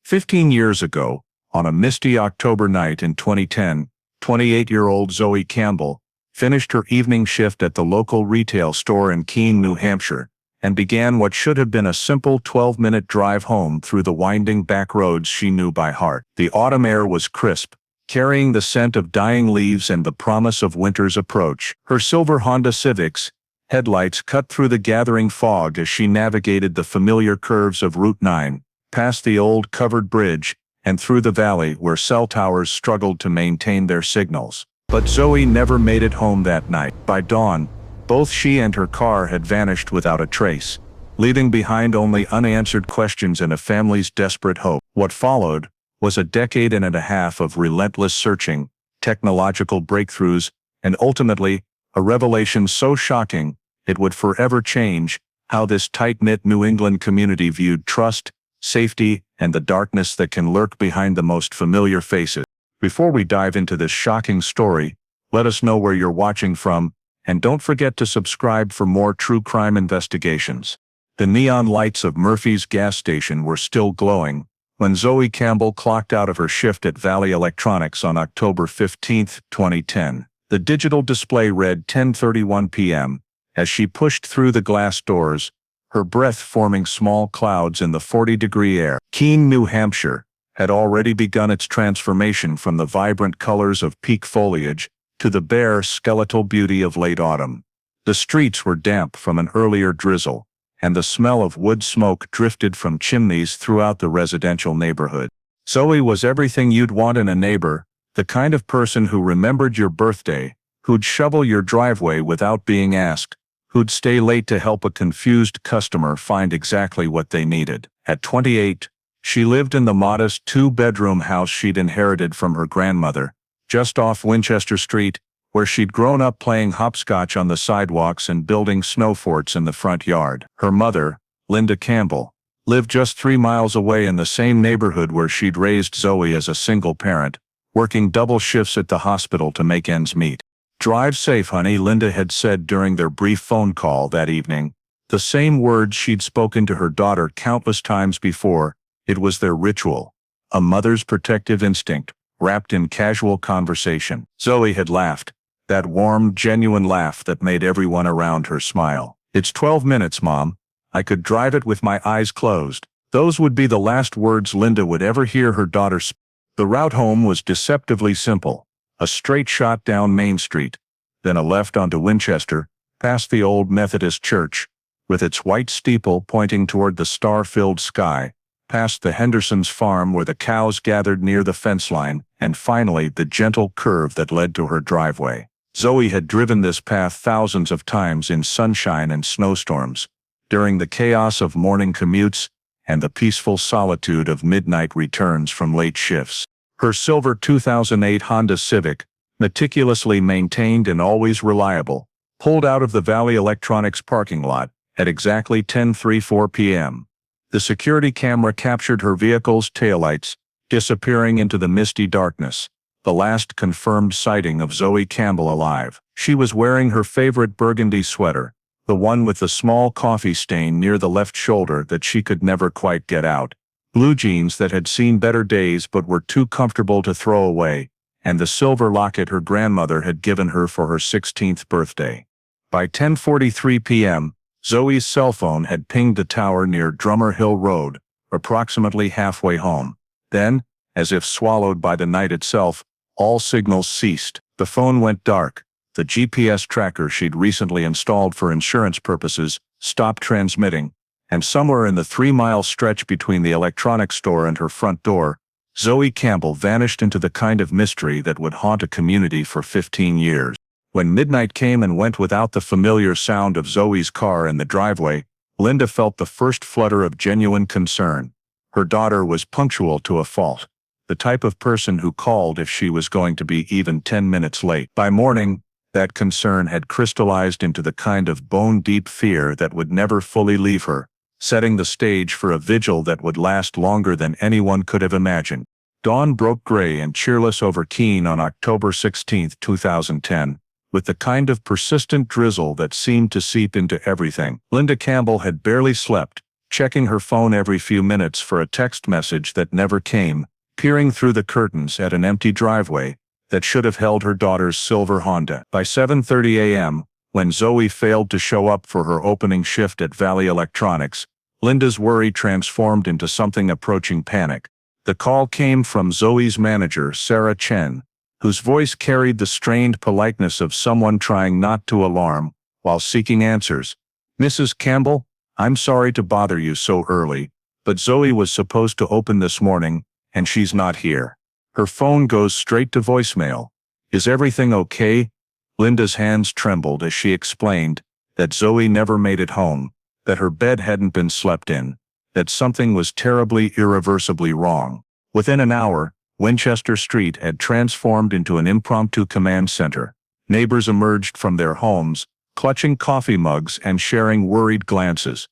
15 years ago, on a misty October night in 2010, 28-year-old Zoey Campbell finished her evening shift at the local retail store in Keene, New Hampshire, and began what should have been a simple 12-minute drive home through the winding back roads she knew by heart. The autumn air was crisp, carrying the scent of dying leaves and the promise of winter's approach. Her silver Honda Civic's headlights cut through the gathering fog as she navigated the familiar curves of Route 9, past the old covered bridge, and through the valley where cell towers struggled to maintain their signals. But Zoey never made it home that night. By dawn, both she and her car had vanished without a trace, leaving behind only unanswered questions and a family's desperate hope. What followed was a decade and a half of relentless searching, technological breakthroughs, and ultimately, a revelation so shocking it would forever change how this tight-knit New England community viewed trust, safety, and the darkness that can lurk behind the most familiar faces. Before we dive into this shocking story, let us know where you're watching from, and don't forget to subscribe for more true crime investigations. The neon lights of Murphy's gas station were still glowing when Zoey Campbell clocked out of her shift at Valley Electronics on October 15, 2010. The digital display read 10:31 p.m. as she pushed through the glass doors, her breath forming small clouds in the 40-degree air. Keene, New Hampshire, had already begun its transformation from the vibrant colors of peak foliage to the bare, skeletal beauty of late autumn. The streets were damp from an earlier drizzle, and the smell of wood smoke drifted from chimneys throughout the residential neighborhood. Zoey was everything you'd want in a neighbor, the kind of person who remembered your birthday, who'd shovel your driveway without being asked, who'd stay late to help a confused customer find exactly what they needed. At 28, she lived in the modest two-bedroom house she'd inherited from her grandmother, just off Winchester Street, where she'd grown up playing hopscotch on the sidewalks and building snow forts in the front yard. Her mother, Linda Campbell, lived just 3 miles away in the same neighborhood where she'd raised Zoey as a single parent, working double shifts at the hospital to make ends meet. "Drive safe, honey," Linda had said during their brief phone call that evening, the same words she'd spoken to her daughter countless times before. It was their ritual, a mother's protective instinct, wrapped in casual conversation. Zoey had laughed, that warm, genuine laugh that made everyone around her smile. "It's 12 minutes, Mom. I could drive it with my eyes closed." Those would be the last words Linda would ever hear her daughter speak. The route home was deceptively simple, a straight shot down Main Street, then a left onto Winchester, past the old Methodist church, with its white steeple pointing toward the star-filled sky, past the Hendersons' farm where the cows gathered near the fence line, and finally the gentle curve that led to her driveway. Zoey had driven this path thousands of times in sunshine and snowstorms, during the chaos of morning commutes and the peaceful solitude of midnight returns from late shifts. Her silver 2008 Honda Civic, meticulously maintained and always reliable, pulled out of the Valley Electronics parking lot at exactly 10:34 p.m. The security camera captured her vehicle's taillights, disappearing into the misty darkness, the last confirmed sighting of Zoey Campbell alive. She was wearing her favorite burgundy sweater, the one with the small coffee stain near the left shoulder that she could never quite get out, blue jeans that had seen better days but were too comfortable to throw away, and the silver locket her grandmother had given her for her 16th birthday. By 10:43 p.m., Zoey's cell phone had pinged the tower near Drummer Hill Road, approximately halfway home. Then, as if swallowed by the night itself, all signals ceased. The phone went dark. The GPS tracker she'd recently installed for insurance purposes stopped transmitting, and somewhere in the 3-mile stretch between the electronics store and her front door, Zoey Campbell vanished into the kind of mystery that would haunt a community for 15 years. When midnight came and went without the familiar sound of Zoey's car in the driveway, Linda felt the first flutter of genuine concern. Her daughter was punctual to a fault, the type of person who called if she was going to be even 10 minutes late. By morning, that concern had crystallized into the kind of bone-deep fear that would never fully leave her, setting the stage for a vigil that would last longer than anyone could have imagined. Dawn broke gray and cheerless over Keene on October 16, 2010. With the kind of persistent drizzle that seemed to seep into everything. Linda Campbell had barely slept, checking her phone every few minutes for a text message that never came, peering through the curtains at an empty driveway that should have held her daughter's silver Honda. By 7:30 a.m., when Zoey failed to show up for her opening shift at Valley Electronics, Linda's worry transformed into something approaching panic. The call came from Zoey's manager, Sarah Chen, whose voice carried the strained politeness of someone trying not to alarm while seeking answers. "Mrs. Campbell, I'm sorry to bother you so early, but Zoey was supposed to open this morning, and she's not here." Her phone goes straight to voicemail. "Is everything okay?" Linda's hands trembled as she explained that Zoey never made it home, that her bed hadn't been slept in, that something was terribly, irreversibly wrong. Within an hour, Winchester Street had transformed into an impromptu command center. Neighbors emerged from their homes, clutching coffee mugs and sharing worried glances.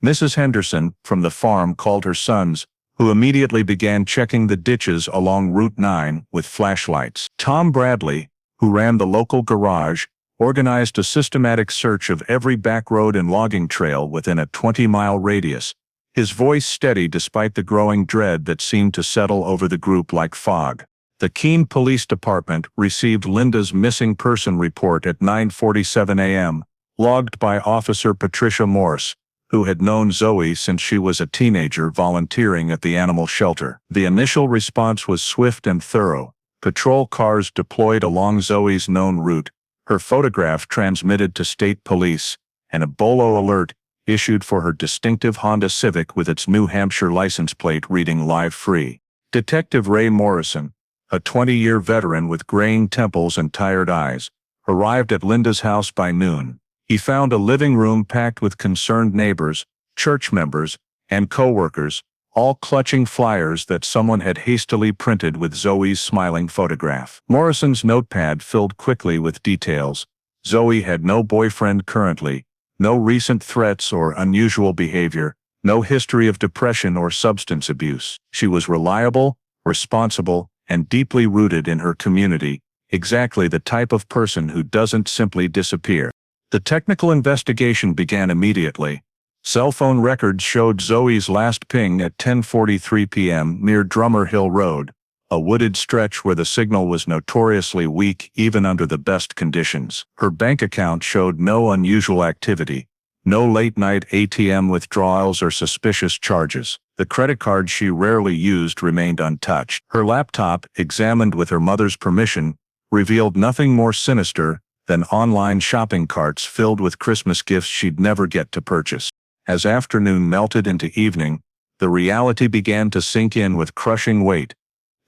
Mrs. Henderson, from the farm, called her sons, who immediately began checking the ditches along Route 9 with flashlights. Tom Bradley, who ran the local garage, organized a systematic search of every back road and logging trail within a 20-mile radius, his voice steady despite the growing dread that seemed to settle over the group like fog. The Keene Police Department received Linda's missing person report at 9:47 a.m., logged by Officer Patricia Morse, who had known Zoey since she was a teenager volunteering at the animal shelter. The initial response was swift and thorough. Patrol cars deployed along Zoey's known route, her photograph transmitted to state police, and a bolo alert issued for her distinctive Honda Civic with its New Hampshire license plate reading "Live Free." Detective Ray Morrison, a 20-year veteran with graying temples and tired eyes, arrived at Linda's house by noon. He found a living room packed with concerned neighbors, church members, and co-workers, all clutching flyers that someone had hastily printed with Zoey's smiling photograph. Morrison's notepad filled quickly with details. Zoey had no boyfriend currently, no recent threats or unusual behavior, no history of depression or substance abuse. She was reliable, responsible, and deeply rooted in her community, exactly the type of person who doesn't simply disappear. The technical investigation began immediately. Cell phone records showed Zoey's last ping at 10:43 p.m. near Drummer Hill Road, a wooded stretch where the signal was notoriously weak even under the best conditions. Her bank account showed no unusual activity, no late-night ATM withdrawals or suspicious charges. The credit card she rarely used remained untouched. Her laptop, examined with her mother's permission, revealed nothing more sinister than online shopping carts filled with Christmas gifts she'd never get to purchase. As afternoon melted into evening, the reality began to sink in with crushing weight.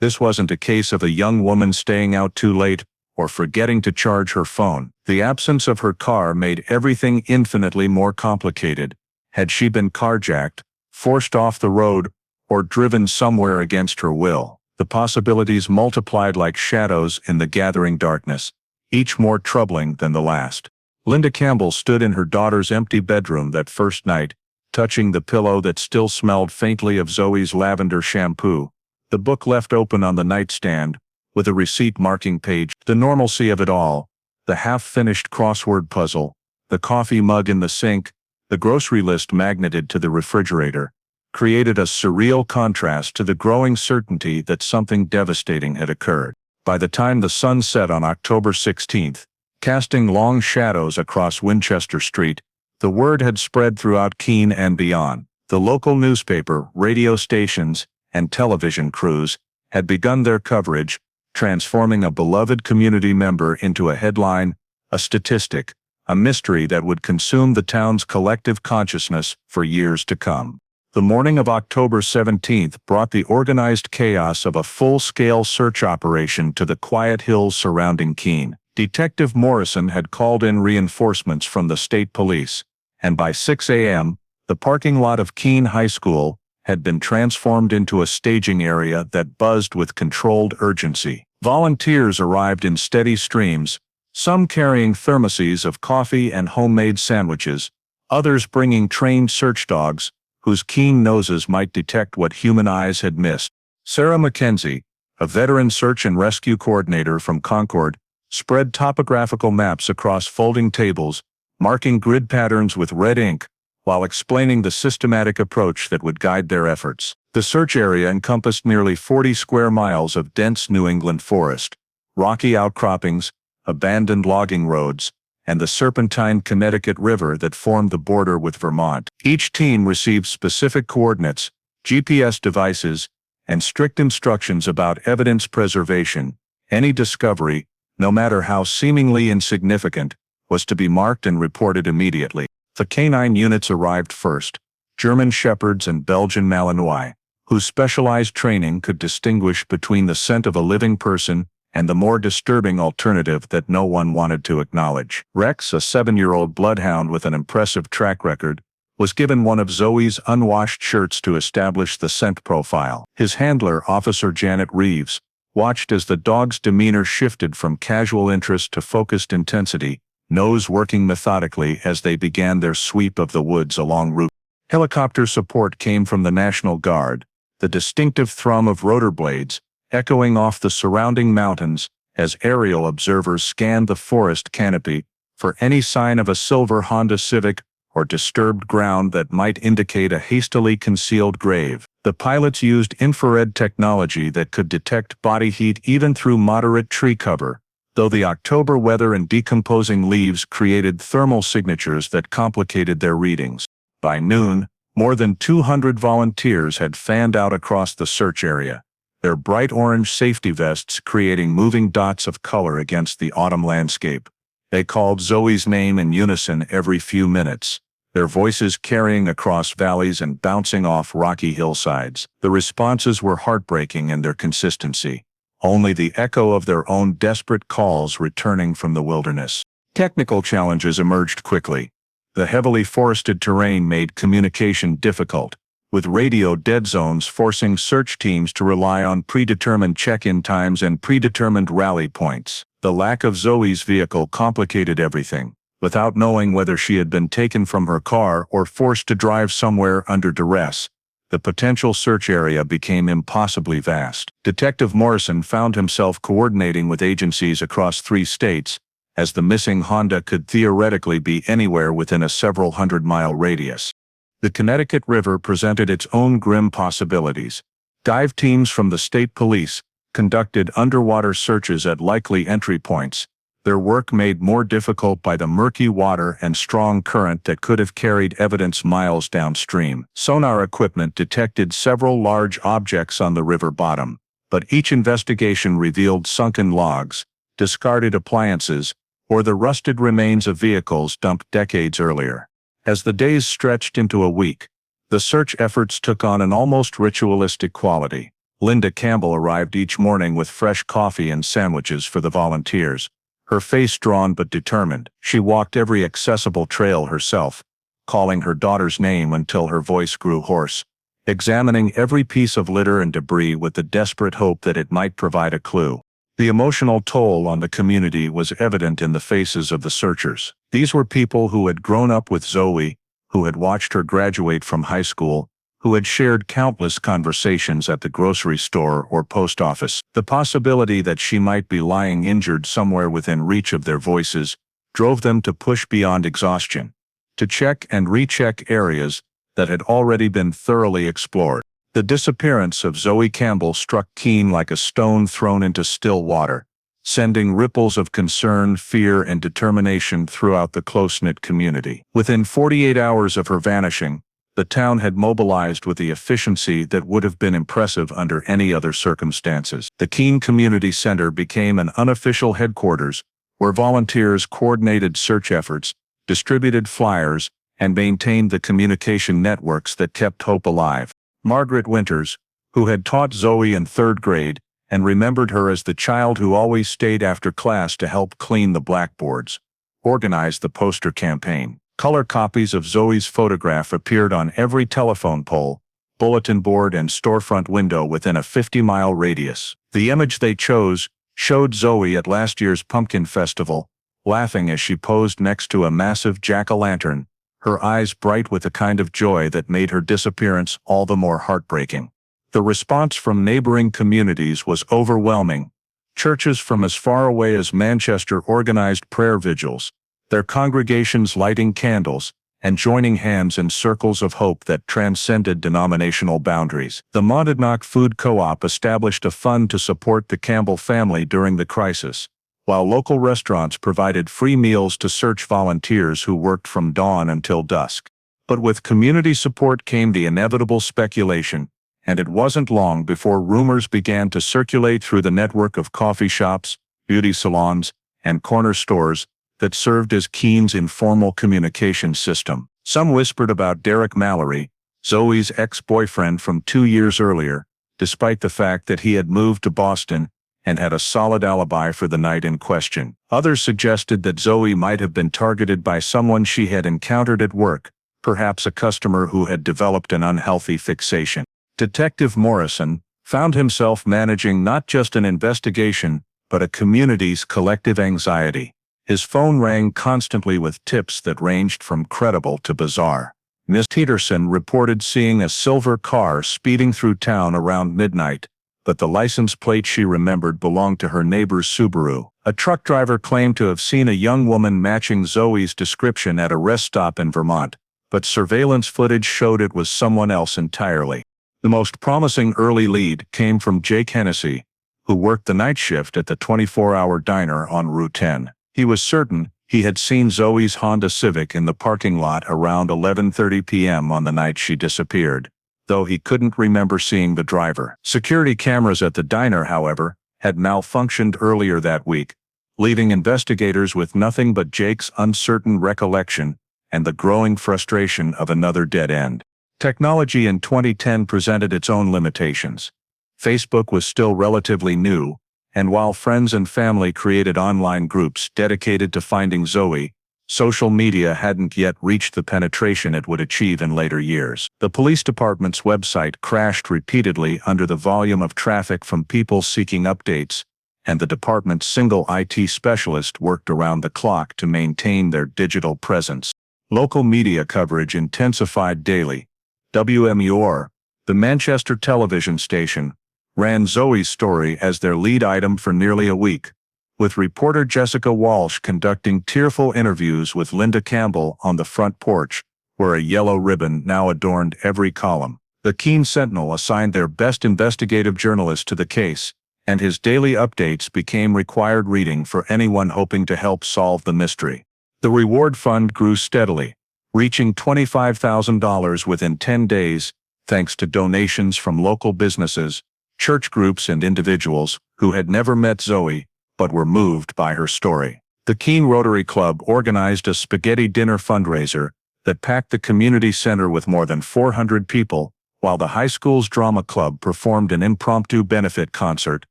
This wasn't a case of a young woman staying out too late or forgetting to charge her phone. The absence of her car made everything infinitely more complicated. Had she been carjacked, forced off the road, or driven somewhere against her will? The possibilities multiplied like shadows in the gathering darkness, each more troubling than the last. Linda Campbell stood in her daughter's empty bedroom that first night, touching the pillow that still smelled faintly of Zoey's lavender shampoo, the book left open on the nightstand, with a receipt marking page. The normalcy of it all, the half-finished crossword puzzle, the coffee mug in the sink, the grocery list magneted to the refrigerator, created a surreal contrast to the growing certainty that something devastating had occurred. By the time the sun set on October 16th, casting long shadows across Winchester Street, the word had spread throughout Keene and beyond. The local newspaper, radio stations, and television crews had begun their coverage, transforming a beloved community member into a headline, a statistic, a mystery that would consume the town's collective consciousness for years to come. The morning of October 17th brought the organized chaos of a full-scale search operation to the quiet hills surrounding Keene. Detective Morrison had called in reinforcements from the state police, and by 6 a.m., the parking lot of Keene High School had been transformed into a staging area that buzzed with controlled urgency. Volunteers arrived in steady streams, some carrying thermoses of coffee and homemade sandwiches, others bringing trained search dogs, whose keen noses might detect what human eyes had missed. Sarah McKenzie, a veteran search and rescue coordinator from Concord, spread topographical maps across folding tables, marking grid patterns with red ink, while explaining the systematic approach that would guide their efforts. The search area encompassed nearly 40 square miles of dense New England forest, rocky outcroppings, abandoned logging roads, and the serpentine Connecticut River that formed the border with Vermont. Each team received specific coordinates, GPS devices, and strict instructions about evidence preservation. Any discovery, no matter how seemingly insignificant, was to be marked and reported immediately. The canine units arrived first, German Shepherds and Belgian Malinois, whose specialized training could distinguish between the scent of a living person and the more disturbing alternative that no one wanted to acknowledge. Rex, a 7-year-old bloodhound with an impressive track record, was given one of Zoey's unwashed shirts to establish the scent profile. His handler, Officer Janet Reeves, watched as the dog's demeanor shifted from casual interest to focused intensity, nose working methodically as they began their sweep of the woods along route. Helicopter support came from the National Guard, the distinctive thrum of rotor blades echoing off the surrounding mountains as aerial observers scanned the forest canopy for any sign of a silver Honda Civic or disturbed ground that might indicate a hastily concealed grave. The pilots used infrared technology that could detect body heat even through moderate tree cover, though the October weather and decomposing leaves created thermal signatures that complicated their readings. By noon, more than 200 volunteers had fanned out across the search area, their bright orange safety vests creating moving dots of color against the autumn landscape. They called Zoey's name in unison every few minutes, their voices carrying across valleys and bouncing off rocky hillsides. The responses were heartbreaking in their consistency, only the echo of their own desperate calls returning from the wilderness. Technical challenges emerged quickly. The heavily forested terrain made communication difficult, with radio dead zones forcing search teams to rely on predetermined check-in times and predetermined rally points. The lack of Zoey's vehicle complicated everything. Without knowing whether she had been taken from her car or forced to drive somewhere under duress, the potential search area became impossibly vast. Detective Morrison found himself coordinating with agencies across 3 states, as the missing Honda could theoretically be anywhere within a several hundred-mile radius. The Connecticut River presented its own grim possibilities. Dive teams from the state police conducted underwater searches at likely entry points, their work made more difficult by the murky water and strong current that could have carried evidence miles downstream. Sonar equipment detected several large objects on the river bottom, but each investigation revealed sunken logs, discarded appliances, or the rusted remains of vehicles dumped decades earlier. As the days stretched into a week, the search efforts took on an almost ritualistic quality. Linda Campbell arrived each morning with fresh coffee and sandwiches for the volunteers, her face drawn but determined. She walked every accessible trail herself, calling her daughter's name until her voice grew hoarse, examining every piece of litter and debris with the desperate hope that it might provide a clue. The emotional toll on the community was evident in the faces of the searchers. These were people who had grown up with Zoey, who had watched her graduate from high school, who had shared countless conversations at the grocery store or post office. The possibility that she might be lying injured somewhere within reach of their voices drove them to push beyond exhaustion, to check and recheck areas that had already been thoroughly explored. The disappearance of Zoey Campbell struck Keene like a stone thrown into still water, sending ripples of concern, fear, and determination throughout the close-knit community. Within 48 hours of her vanishing, the town had mobilized with the efficiency that would have been impressive under any other circumstances. The Keene Community Center became an unofficial headquarters where volunteers coordinated search efforts, distributed flyers, and maintained the communication networks that kept hope alive. Margaret Winters, who had taught Zoey in 3rd grade and remembered her as the child who always stayed after class to help clean the blackboards, organized the poster campaign. Color copies of Zoey's photograph appeared on every telephone pole, bulletin board, and storefront window within a 50-mile radius. The image they chose showed Zoey at last year's pumpkin festival, laughing as she posed next to a massive jack-o'-lantern, her eyes bright with a kind of joy that made her disappearance all the more heartbreaking. The response from neighboring communities was overwhelming. Churches from as far away as Manchester organized prayer vigils, their congregations lighting candles, and joining hands in circles of hope that transcended denominational boundaries. The Monadnock Food Co-op established a fund to support the Campbell family during the crisis, while local restaurants provided free meals to search volunteers who worked from dawn until dusk. But with community support came the inevitable speculation, and it wasn't long before rumors began to circulate through the network of coffee shops, beauty salons, and corner stores that served as Keene's informal communication system. Some whispered about Derek Mallory, Zoey's ex-boyfriend from 2 years earlier, despite the fact that he had moved to Boston and had a solid alibi for the night in question. Others suggested that Zoey might have been targeted by someone she had encountered at work, perhaps a customer who had developed an unhealthy fixation. Detective Morrison found himself managing not just an investigation, but a community's collective anxiety. His phone rang constantly with tips that ranged from credible to bizarre. Miss Peterson reported seeing a silver car speeding through town around midnight, but the license plate she remembered belonged to her neighbor's Subaru. A truck driver claimed to have seen a young woman matching Zoey's description at a rest stop in Vermont, but surveillance footage showed it was someone else entirely. The most promising early lead came from Jake Hennessy, who worked the night shift at the 24-hour diner on Route 10. He was certain he had seen Zoey's Honda Civic in the parking lot around 11:30 p.m. on the night she disappeared, though he couldn't remember seeing the driver. Security cameras at the diner, however, had malfunctioned earlier that week, leaving investigators with nothing but Jake's uncertain recollection and the growing frustration of another dead end. Technology in 2010 presented its own limitations. Facebook was still relatively new, and while friends and family created online groups dedicated to finding Zoey, social media hadn't yet reached the penetration it would achieve in later years. The police department's website crashed repeatedly under the volume of traffic from people seeking updates, and the department's single IT specialist worked around the clock to maintain their digital presence. Local media coverage intensified daily. WMUR, the Manchester television station, ran Zoey's story as their lead item for nearly a week, with reporter Jessica Walsh conducting tearful interviews with Linda Campbell on the front porch, where a yellow ribbon now adorned every column. The Keene Sentinel assigned their best investigative journalist to the case, and his daily updates became required reading for anyone hoping to help solve the mystery. The reward fund grew steadily, reaching $25,000 within 10 days, thanks to donations from local businesses, church groups and individuals who had never met Zoey, but were moved by her story. The Keene Rotary Club organized a spaghetti dinner fundraiser that packed the community center with more than 400 people, while the high school's drama club performed an impromptu benefit concert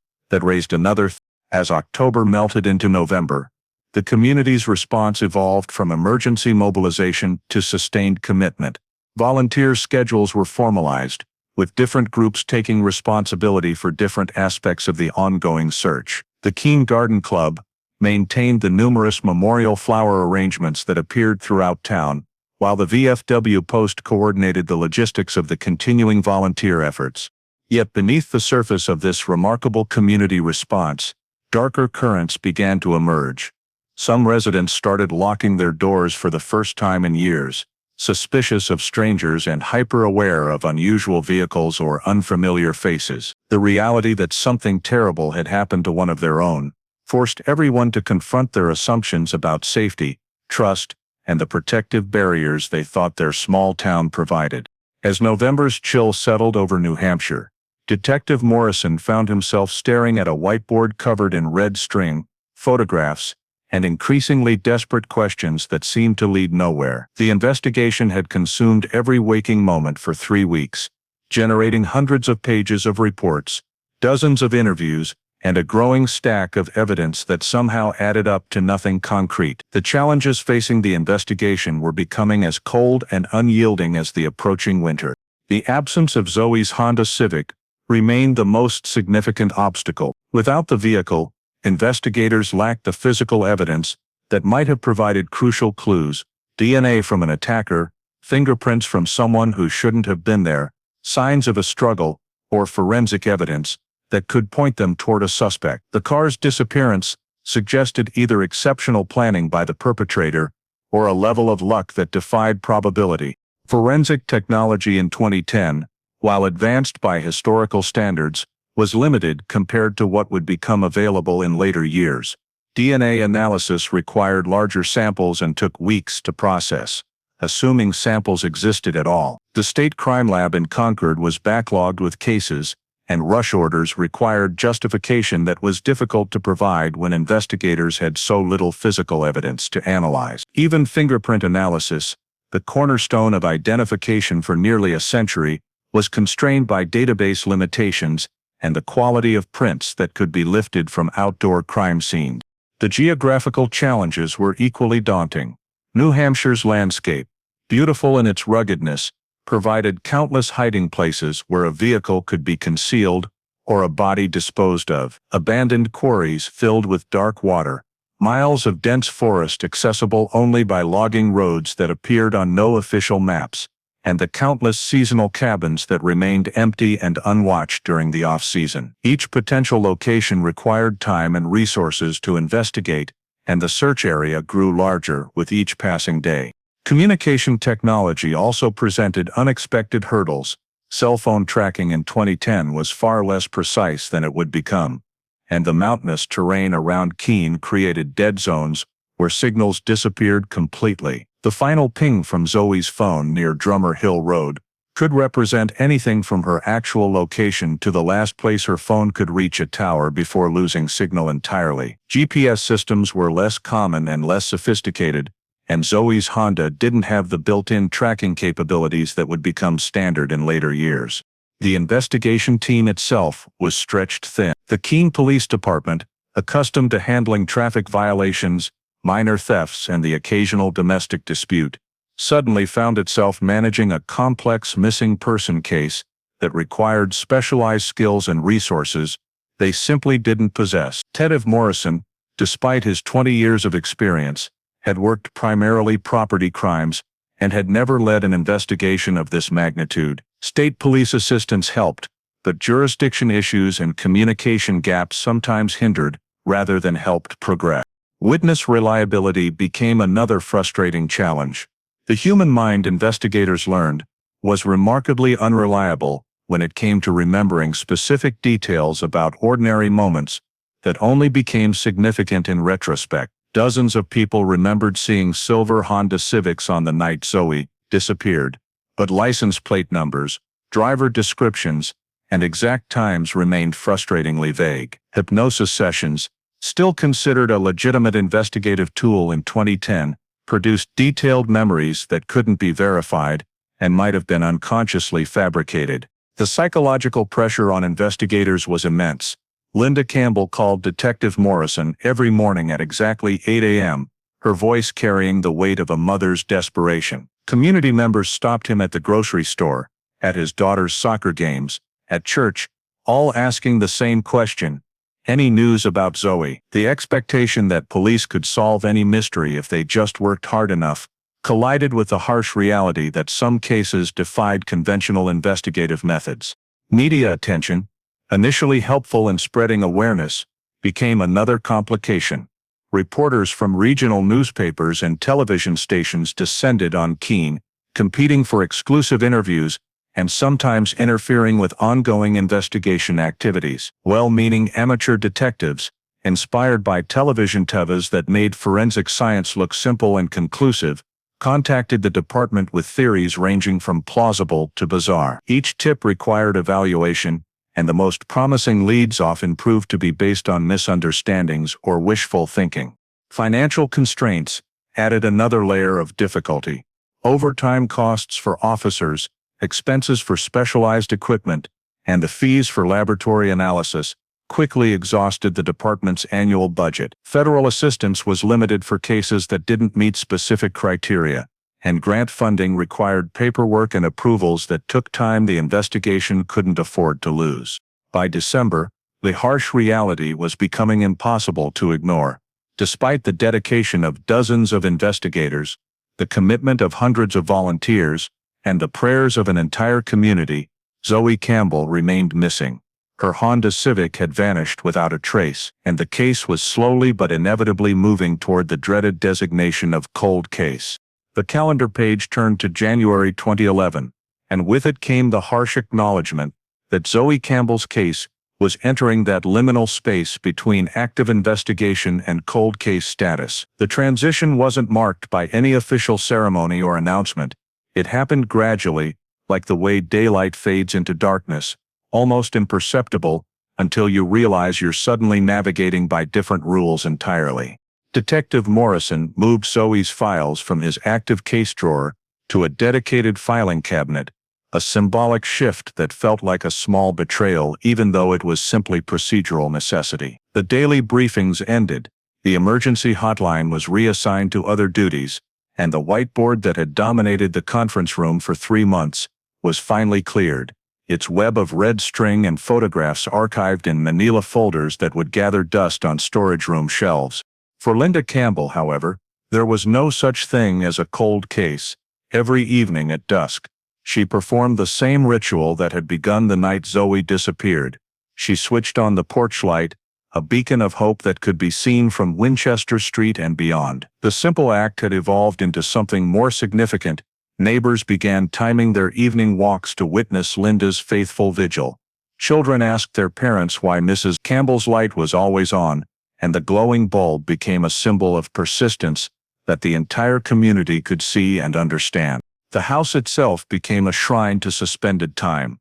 that raised another. As October melted into November, the community's response evolved from emergency mobilization to sustained commitment. Volunteer schedules were formalized, with different groups taking responsibility for different aspects of the ongoing search. The Keene Garden Club maintained the numerous memorial flower arrangements that appeared throughout town, while the VFW Post coordinated the logistics of the continuing volunteer efforts. Yet beneath the surface of this remarkable community response, darker currents began to emerge. Some residents started locking their doors for the first time in years, suspicious of strangers and hyper-aware of unusual vehicles or unfamiliar faces. The reality that something terrible had happened to one of their own forced everyone to confront their assumptions about safety, trust, and the protective barriers they thought their small town provided. As November's chill settled over New Hampshire, Detective Morrison found himself staring at a whiteboard covered in red string, photographs, and increasingly desperate questions that seemed to lead nowhere. The investigation had consumed every waking moment for 3 weeks, generating hundreds of pages of reports, dozens of interviews, and a growing stack of evidence that somehow added up to nothing concrete. The challenges facing the investigation were becoming as cold and unyielding as the approaching winter. The absence of Zoey's Honda Civic remained the most significant obstacle. Without the vehicle, investigators lacked the physical evidence that might have provided crucial clues: DNA from an attacker, fingerprints from someone who shouldn't have been there, signs of a struggle, or forensic evidence that could point them toward a suspect. The car's disappearance suggested either exceptional planning by the perpetrator or a level of luck that defied probability. Forensic technology in 2010, while advanced by historical standards, was limited compared to what would become available in later years. DNA analysis required larger samples and took weeks to process, assuming samples existed at all. The state crime lab in Concord was backlogged with cases, and rush orders required justification that was difficult to provide when investigators had so little physical evidence to analyze. Even fingerprint analysis, the cornerstone of identification for nearly a century, was constrained by database limitations and the quality of prints that could be lifted from outdoor crime scenes. The geographical challenges were equally daunting. New Hampshire's landscape, beautiful in its ruggedness, provided countless hiding places where a vehicle could be concealed or a body disposed of. Abandoned quarries filled with dark water, miles of dense forest accessible only by logging roads that appeared on no official maps, and the countless seasonal cabins that remained empty and unwatched during the off-season. Each potential location required time and resources to investigate, and the search area grew larger with each passing day. Communication technology also presented unexpected hurdles. Cell phone tracking in 2010 was far less precise than it would become, and the mountainous terrain around Keene created dead zones where signals disappeared completely. The final ping from Zoey's phone near Drummer Hill Road could represent anything from her actual location to the last place her phone could reach a tower before losing signal entirely. GPS systems were less common and less sophisticated, and Zoey's Honda didn't have the built-in tracking capabilities that would become standard in later years. The investigation team itself was stretched thin. The Keene Police Department, accustomed to handling traffic violations, minor thefts, and the occasional domestic dispute, suddenly found itself managing a complex missing person case that required specialized skills and resources they simply didn't possess. Detective Morrison, despite his 20 years of experience, had worked primarily property crimes and had never led an investigation of this magnitude. State police assistance helped, but jurisdiction issues and communication gaps sometimes hindered rather than helped progress. Witness reliability became another frustrating challenge. The human mind, investigators learned, was remarkably unreliable when it came to remembering specific details about ordinary moments that only became significant in retrospect. Dozens of people remembered seeing silver Honda Civics on the night Zoey disappeared, but license plate numbers, driver descriptions, and exact times remained frustratingly vague. Hypnosis sessions, still considered a legitimate investigative tool in 2010, produced detailed memories that couldn't be verified and might have been unconsciously fabricated. The psychological pressure on investigators was immense. Linda Campbell called Detective Morrison every morning at exactly 8 a.m., her voice carrying the weight of a mother's desperation. Community members stopped him at the grocery store, at his daughter's soccer games, at church, all asking the same question: any news about Zoey? The expectation that police could solve any mystery if they just worked hard enough collided with the harsh reality that some cases defied conventional investigative methods. Media attention, initially helpful in spreading awareness, became another complication. Reporters from regional newspapers and television stations descended on Keene, competing for exclusive interviews and sometimes interfering with ongoing investigation activities. Well-meaning amateur detectives, inspired by television tevas that made forensic science look simple and conclusive, contacted the department with theories ranging from plausible to bizarre. Each tip required evaluation, and the most promising leads often proved to be based on misunderstandings or wishful thinking. Financial constraints added another layer of difficulty. Overtime costs for officers, expenses for specialized equipment, and the fees for laboratory analysis quickly exhausted the department's annual budget. Federal assistance was limited for cases that didn't meet specific criteria, and grant funding required paperwork and approvals that took time the investigation couldn't afford to lose. By December, the harsh reality was becoming impossible to ignore. Despite the dedication of dozens of investigators, the commitment of hundreds of volunteers, and the prayers of an entire community, Zoey Campbell remained missing. Her Honda Civic had vanished without a trace, and the case was slowly but inevitably moving toward the dreaded designation of cold case. The calendar page turned to January 2011, and with it came the harsh acknowledgement that Zoey Campbell's case was entering that liminal space between active investigation and cold case status. The transition wasn't marked by any official ceremony or announcement. It happened gradually, like the way daylight fades into darkness, almost imperceptible, until you realize you're suddenly navigating by different rules entirely. Detective Morrison moved Zoey's files from his active case drawer to a dedicated filing cabinet, a symbolic shift that felt like a small betrayal even though it was simply procedural necessity. The daily briefings ended, the emergency hotline was reassigned to other duties, and the whiteboard that had dominated the conference room for 3 months was finally cleared, its web of red string and photographs archived in manila folders that would gather dust on storage room shelves. For Linda Campbell, however, there was no such thing as a cold case. Every evening at dusk, she performed the same ritual that had begun the night Zoey disappeared. She switched on the porch light, a beacon of hope that could be seen from Winchester Street and beyond. The simple act had evolved into something more significant. Neighbors began timing their evening walks to witness Linda's faithful vigil. Children asked their parents why Mrs. Campbell's light was always on, and the glowing bulb became a symbol of persistence that the entire community could see and understand. The house itself became a shrine to suspended time.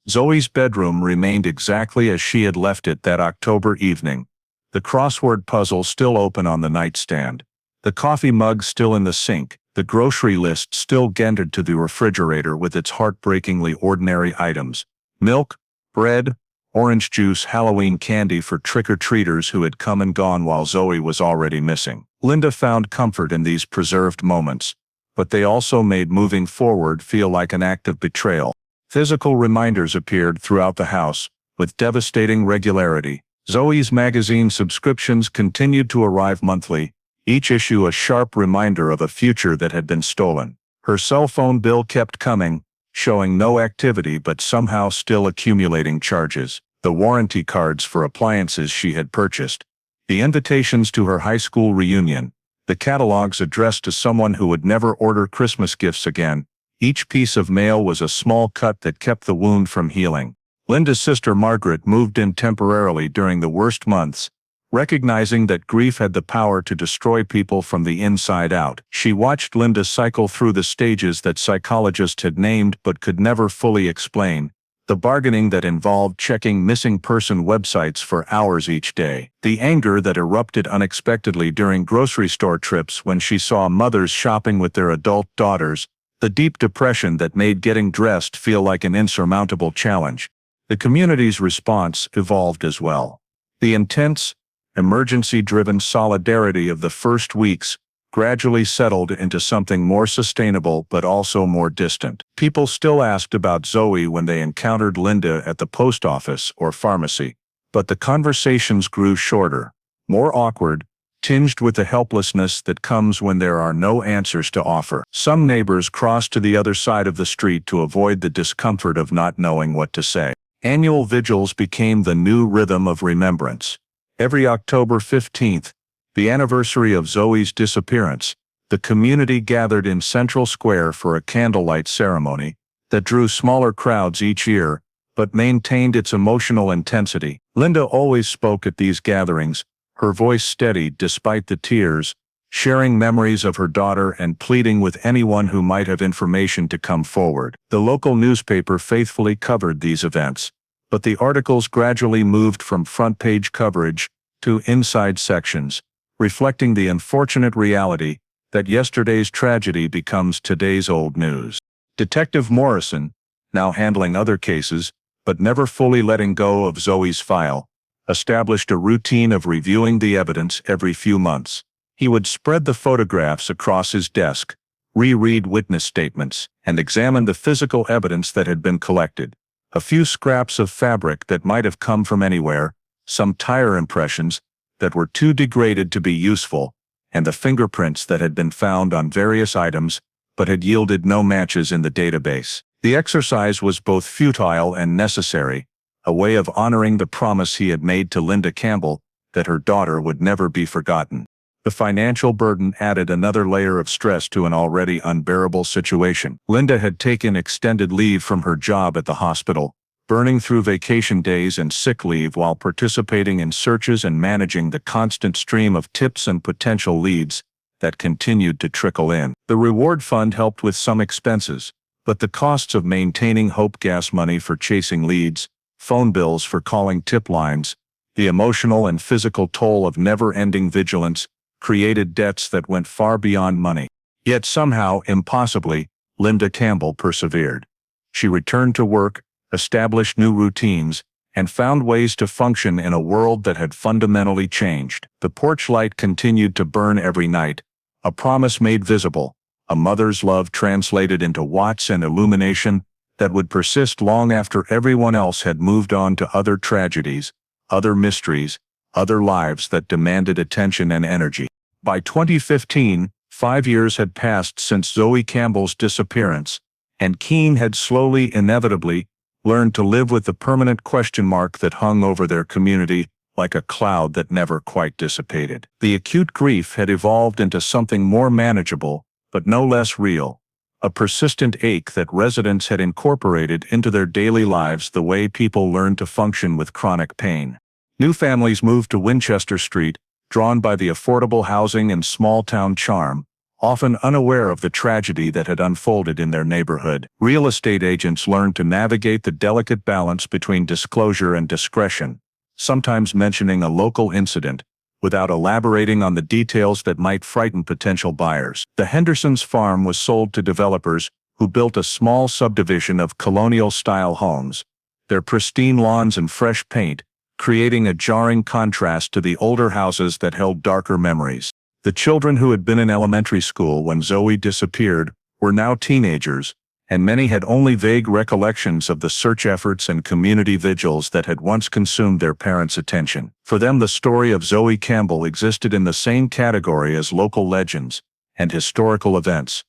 Zoey's bedroom remained exactly as she had left it that October evening, the crossword puzzle still open on the nightstand, the coffee mug still in the sink, the grocery list still gendered to the refrigerator with its heartbreakingly ordinary items: milk, bread, orange juice, Halloween candy for trick-or-treaters who had come and gone while Zoey was already missing. Linda found comfort in these preserved moments, but they also made moving forward feel like an act of betrayal. Physical reminders appeared throughout the house, with devastating regularity. Zoey's magazine subscriptions continued to arrive monthly, each issue a sharp reminder of a future that had been stolen. Her cell phone bill kept coming, showing no activity but somehow still accumulating charges. The warranty cards for appliances she had purchased, the invitations to her high school reunion, the catalogs addressed to someone who would never order Christmas gifts again. Each piece of mail was a small cut that kept the wound from healing. Linda's sister Margaret moved in temporarily during the worst months, recognizing that grief had the power to destroy people from the inside out. She watched Linda cycle through the stages that psychologists had named but could never fully explain. The bargaining that involved checking missing person websites for hours each day. The anger that erupted unexpectedly during grocery store trips when she saw mothers shopping with their adult daughters. The deep depression that made getting dressed feel like an insurmountable challenge. The community's response evolved as well. The intense, emergency-driven solidarity of the first weeks gradually settled into something more sustainable but also more distant. People still asked about Zoey when they encountered Linda at the post office or pharmacy, but the conversations grew shorter, more awkward, tinged with the helplessness that comes when there are no answers to offer. Some neighbors crossed to the other side of the street to avoid the discomfort of not knowing what to say. Annual vigils became the new rhythm of remembrance. Every October 15th, the anniversary of Zoey's disappearance, the community gathered in Central Square for a candlelight ceremony that drew smaller crowds each year, but maintained its emotional intensity. Linda always spoke at these gatherings, her voice steady despite the tears, sharing memories of her daughter and pleading with anyone who might have information to come forward. The local newspaper faithfully covered these events, but the articles gradually moved from front-page coverage to inside sections, reflecting the unfortunate reality that yesterday's tragedy becomes today's old news. Detective Morrison, now handling other cases, but never fully letting go of Zoey's file, established a routine of reviewing the evidence every few months. He would spread the photographs across his desk, reread witness statements, and examine the physical evidence that had been collected. A few scraps of fabric that might have come from anywhere, some tire impressions that were too degraded to be useful, and the fingerprints that had been found on various items but had yielded no matches in the database. The exercise was both futile and necessary, a way of honoring the promise he had made to Linda Campbell that her daughter would never be forgotten. The financial burden added another layer of stress to an already unbearable situation. Linda had taken extended leave from her job at the hospital, burning through vacation days and sick leave while participating in searches and managing the constant stream of tips and potential leads that continued to trickle in. The reward fund helped with some expenses, but the costs of maintaining Hope gas money for chasing leads, phone bills for calling tip lines, the emotional and physical toll of never-ending vigilance created debts that went far beyond money. Yet somehow, impossibly, Linda Campbell persevered. She returned to work, established new routines, and found ways to function in a world that had fundamentally changed. The porch light continued to burn every night, a promise made visible, a mother's love translated into watts and illumination that would persist long after everyone else had moved on to other tragedies, other mysteries, other lives that demanded attention and energy. By 2015, 5 years had passed since Zoey Campbell's disappearance, and Keene had slowly, inevitably, learned to live with the permanent question mark that hung over their community like a cloud that never quite dissipated. The acute grief had evolved into something more manageable, but no less real, a persistent ache that residents had incorporated into their daily lives the way people learn to function with chronic pain. New families moved to Winchester Street, drawn by the affordable housing and small-town charm, often unaware of the tragedy that had unfolded in their neighborhood. Real estate agents learned to navigate the delicate balance between disclosure and discretion, sometimes mentioning a local incident, without elaborating on the details that might frighten potential buyers. The Hendersons' farm was sold to developers who built a small subdivision of colonial-style homes, their pristine lawns and fresh paint, creating a jarring contrast to the older houses that held darker memories. The children who had been in elementary school when Zoey disappeared were now teenagers, and many had only vague recollections of the search efforts and community vigils that had once consumed their parents' attention. For them, the story of Zoey Campbell existed in the same category as local legends and historical events.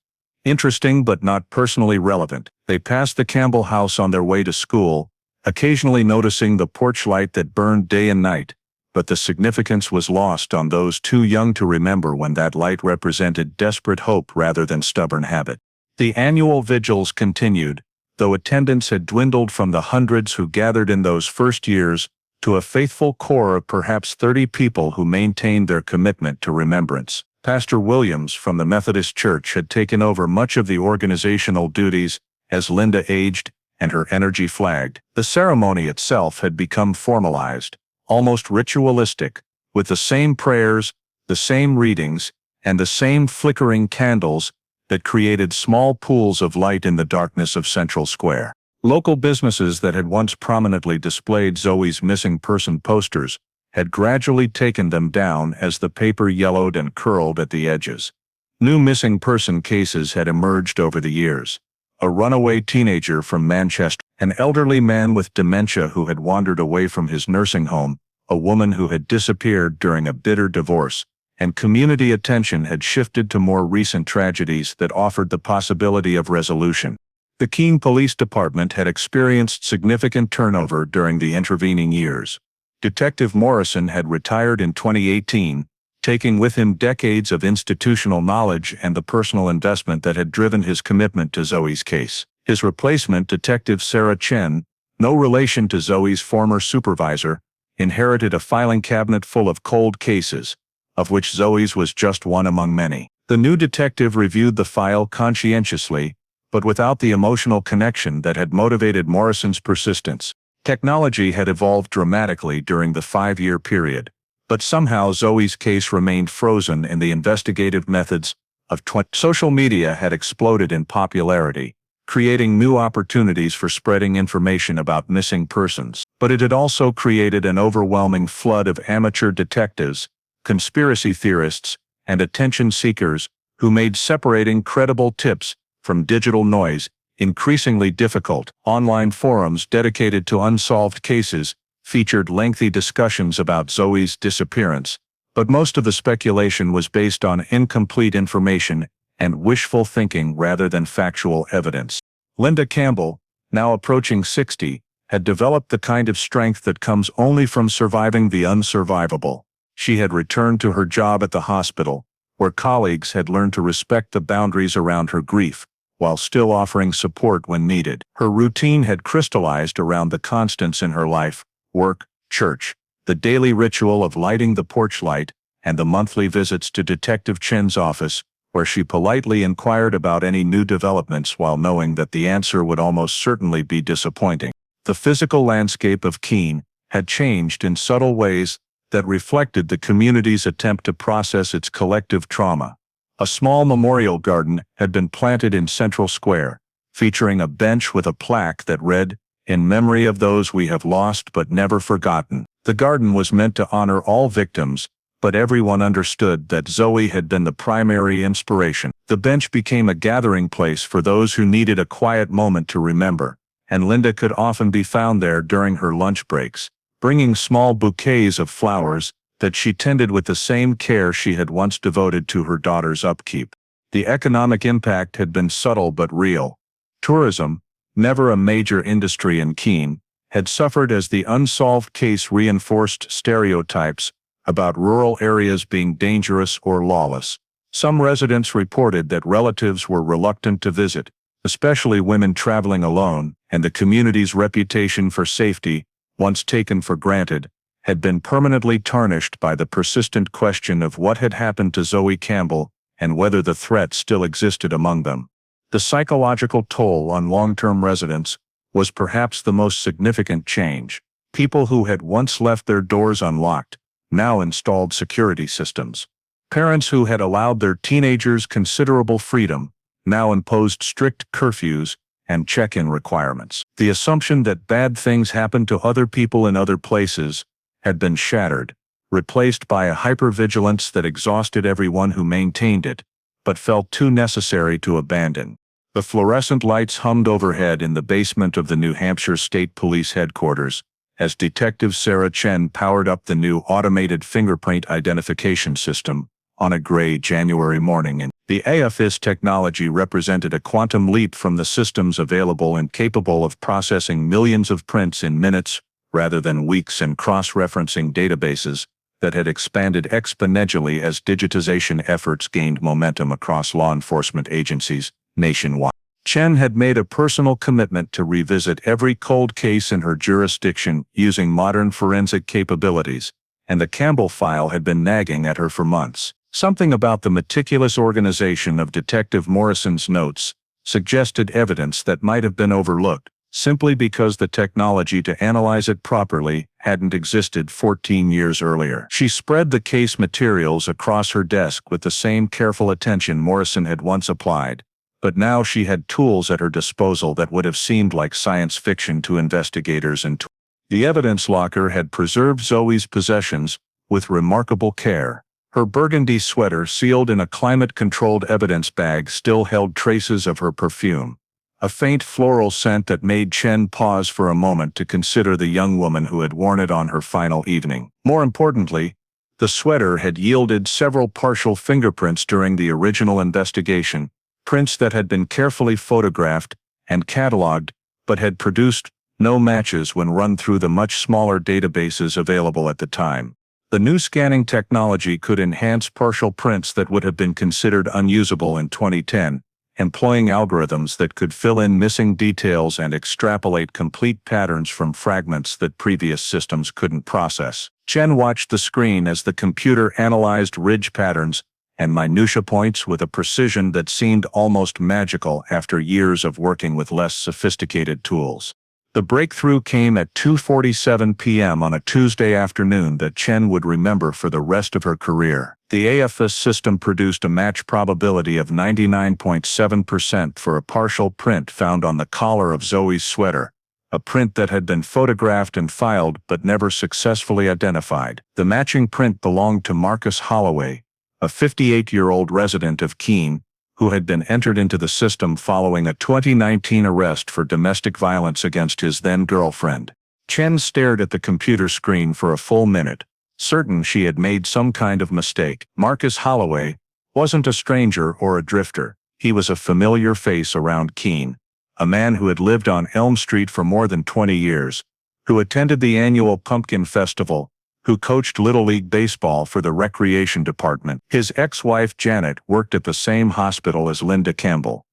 Interesting but not personally relevant. They passed the Campbell house on their way to school, occasionally noticing the porch light that burned day and night, but the significance was lost on those too young to remember when that light represented desperate hope rather than stubborn habit. The annual vigils continued, though attendance had dwindled from the hundreds who gathered in those first years to a faithful core of perhaps 30 people who maintained their commitment to remembrance. Pastor Williams from the Methodist Church had taken over much of the organizational duties as Linda aged and her energy flagged. The ceremony itself had become formalized, almost ritualistic, with the same prayers, the same readings, and the same flickering candles that created small pools of light in the darkness of Central Square. Local businesses that had once prominently displayed Zoey's missing person posters had gradually taken them down as the paper yellowed and curled at the edges. New missing person cases had emerged over the years. A runaway teenager from Manchester, an elderly man with dementia who had wandered away from his nursing home, a woman who had disappeared during a bitter divorce, and community attention had shifted to more recent tragedies that offered the possibility of resolution. The Keene Police Department had experienced significant turnover during the intervening years. Detective Morrison had retired in 2018, taking with him decades of institutional knowledge and the personal investment that had driven his commitment to Zoey's case. His replacement, Detective Sarah Chen, no relation to Zoey's former supervisor, inherited a filing cabinet full of cold cases, of which Zoey's was just one among many. The new detective reviewed the file conscientiously, but without the emotional connection that had motivated Morrison's persistence. Technology had evolved dramatically during the 5-year period, but somehow Zoey's case remained frozen in the investigative methods of social media had exploded in popularity, creating new opportunities for spreading information about missing persons. But it had also created an overwhelming flood of amateur detectives, conspiracy theorists, and attention seekers who made separating credible tips from digital noise increasingly difficult. Online forums dedicated to unsolved cases featured lengthy discussions about Zoey's disappearance, but most of the speculation was based on incomplete information and wishful thinking rather than factual evidence. Linda Campbell, now approaching 60, had developed the kind of strength that comes only from surviving the unsurvivable. She had returned to her job at the hospital, where colleagues had learned to respect the boundaries around her grief, while still offering support when needed. Her routine had crystallized around the constants in her life: work, church, the daily ritual of lighting the porch light, and the monthly visits to Detective Chen's office, where she politely inquired about any new developments while knowing that the answer would almost certainly be disappointing. The physical landscape of Keene had changed in subtle ways that reflected the community's attempt to process its collective trauma. A small memorial garden had been planted in Central Square, featuring a bench with a plaque that read, "In memory of those we have lost but never forgotten." The garden was meant to honor all victims, but everyone understood that Zoey had been the primary inspiration. The bench became a gathering place for those who needed a quiet moment to remember, and Linda could often be found there during her lunch breaks, bringing small bouquets of flowers that she tended with the same care she had once devoted to her daughter's upkeep. The economic impact had been subtle but real. Tourism, never a major industry in Keene, had suffered as the unsolved case reinforced stereotypes about rural areas being dangerous or lawless. Some residents reported that relatives were reluctant to visit, especially women traveling alone, and the community's reputation for safety, once taken for granted, had been permanently tarnished by the persistent question of what had happened to Zoey Campbell and whether the threat still existed among them. The psychological toll on long-term residents was perhaps the most significant change. People who had once left their doors unlocked now installed security systems. Parents who had allowed their teenagers considerable freedom now imposed strict curfews and check-in requirements. The assumption that bad things happen to other people in other places had been shattered, replaced by a hypervigilance that exhausted everyone who maintained it, but felt too necessary to abandon. The fluorescent lights hummed overhead in the basement of the New Hampshire State Police headquarters, as Detective Sarah Chen powered up the new automated fingerprint identification system on a gray January morning. And the AFIS technology represented a quantum leap from the systems available and capable of processing millions of prints in minutes rather than weeks and cross-referencing databases that had expanded exponentially as digitization efforts gained momentum across law enforcement agencies nationwide. Chen had made a personal commitment to revisit every cold case in her jurisdiction using modern forensic capabilities, and the Campbell file had been nagging at her for months. Something about the meticulous organization of Detective Morrison's notes suggested evidence that might have been overlooked, simply because the technology to analyze it properly hadn't existed 14 years earlier. She spread the case materials across her desk with the same careful attention Morrison had once applied, but now she had tools at her disposal that would have seemed like science fiction to investigators. And the evidence locker had preserved Zoey's possessions with remarkable care. Her burgundy sweater sealed in a climate-controlled evidence bag still held traces of her perfume, a faint floral scent that made Chen pause for a moment to consider the young woman who had worn it on her final evening. More importantly, the sweater had yielded several partial fingerprints during the original investigation, prints that had been carefully photographed and cataloged, but had produced no matches when run through the much smaller databases available at the time. The new scanning technology could enhance partial prints that would have been considered unusable in 2010, employing algorithms that could fill in missing details and extrapolate complete patterns from fragments that previous systems couldn't process. Chen watched the screen as the computer analyzed ridge patterns and minutia points with a precision that seemed almost magical after years of working with less sophisticated tools. The breakthrough came at 2:47 p.m. on a Tuesday afternoon that Chen would remember for the rest of her career. The AFIS system produced a match probability of 99.7% for a partial print found on the collar of Zoey's sweater, a print that had been photographed and filed but never successfully identified. The matching print belonged to Marcus Holloway, a 58-year-old resident of Keene, who had been entered into the system following a 2019 arrest for domestic violence against his then-girlfriend. Chen stared at the computer screen for a full minute, certain she had made some kind of mistake. Marcus Holloway wasn't a stranger or a drifter. He was a familiar face around Keene, a man who had lived on Elm Street for more than 20 years, who attended the annual Pumpkin Festival, who coached Little League Baseball for the Recreation Department. His ex-wife Janet worked at the same hospital as Linda Campbell.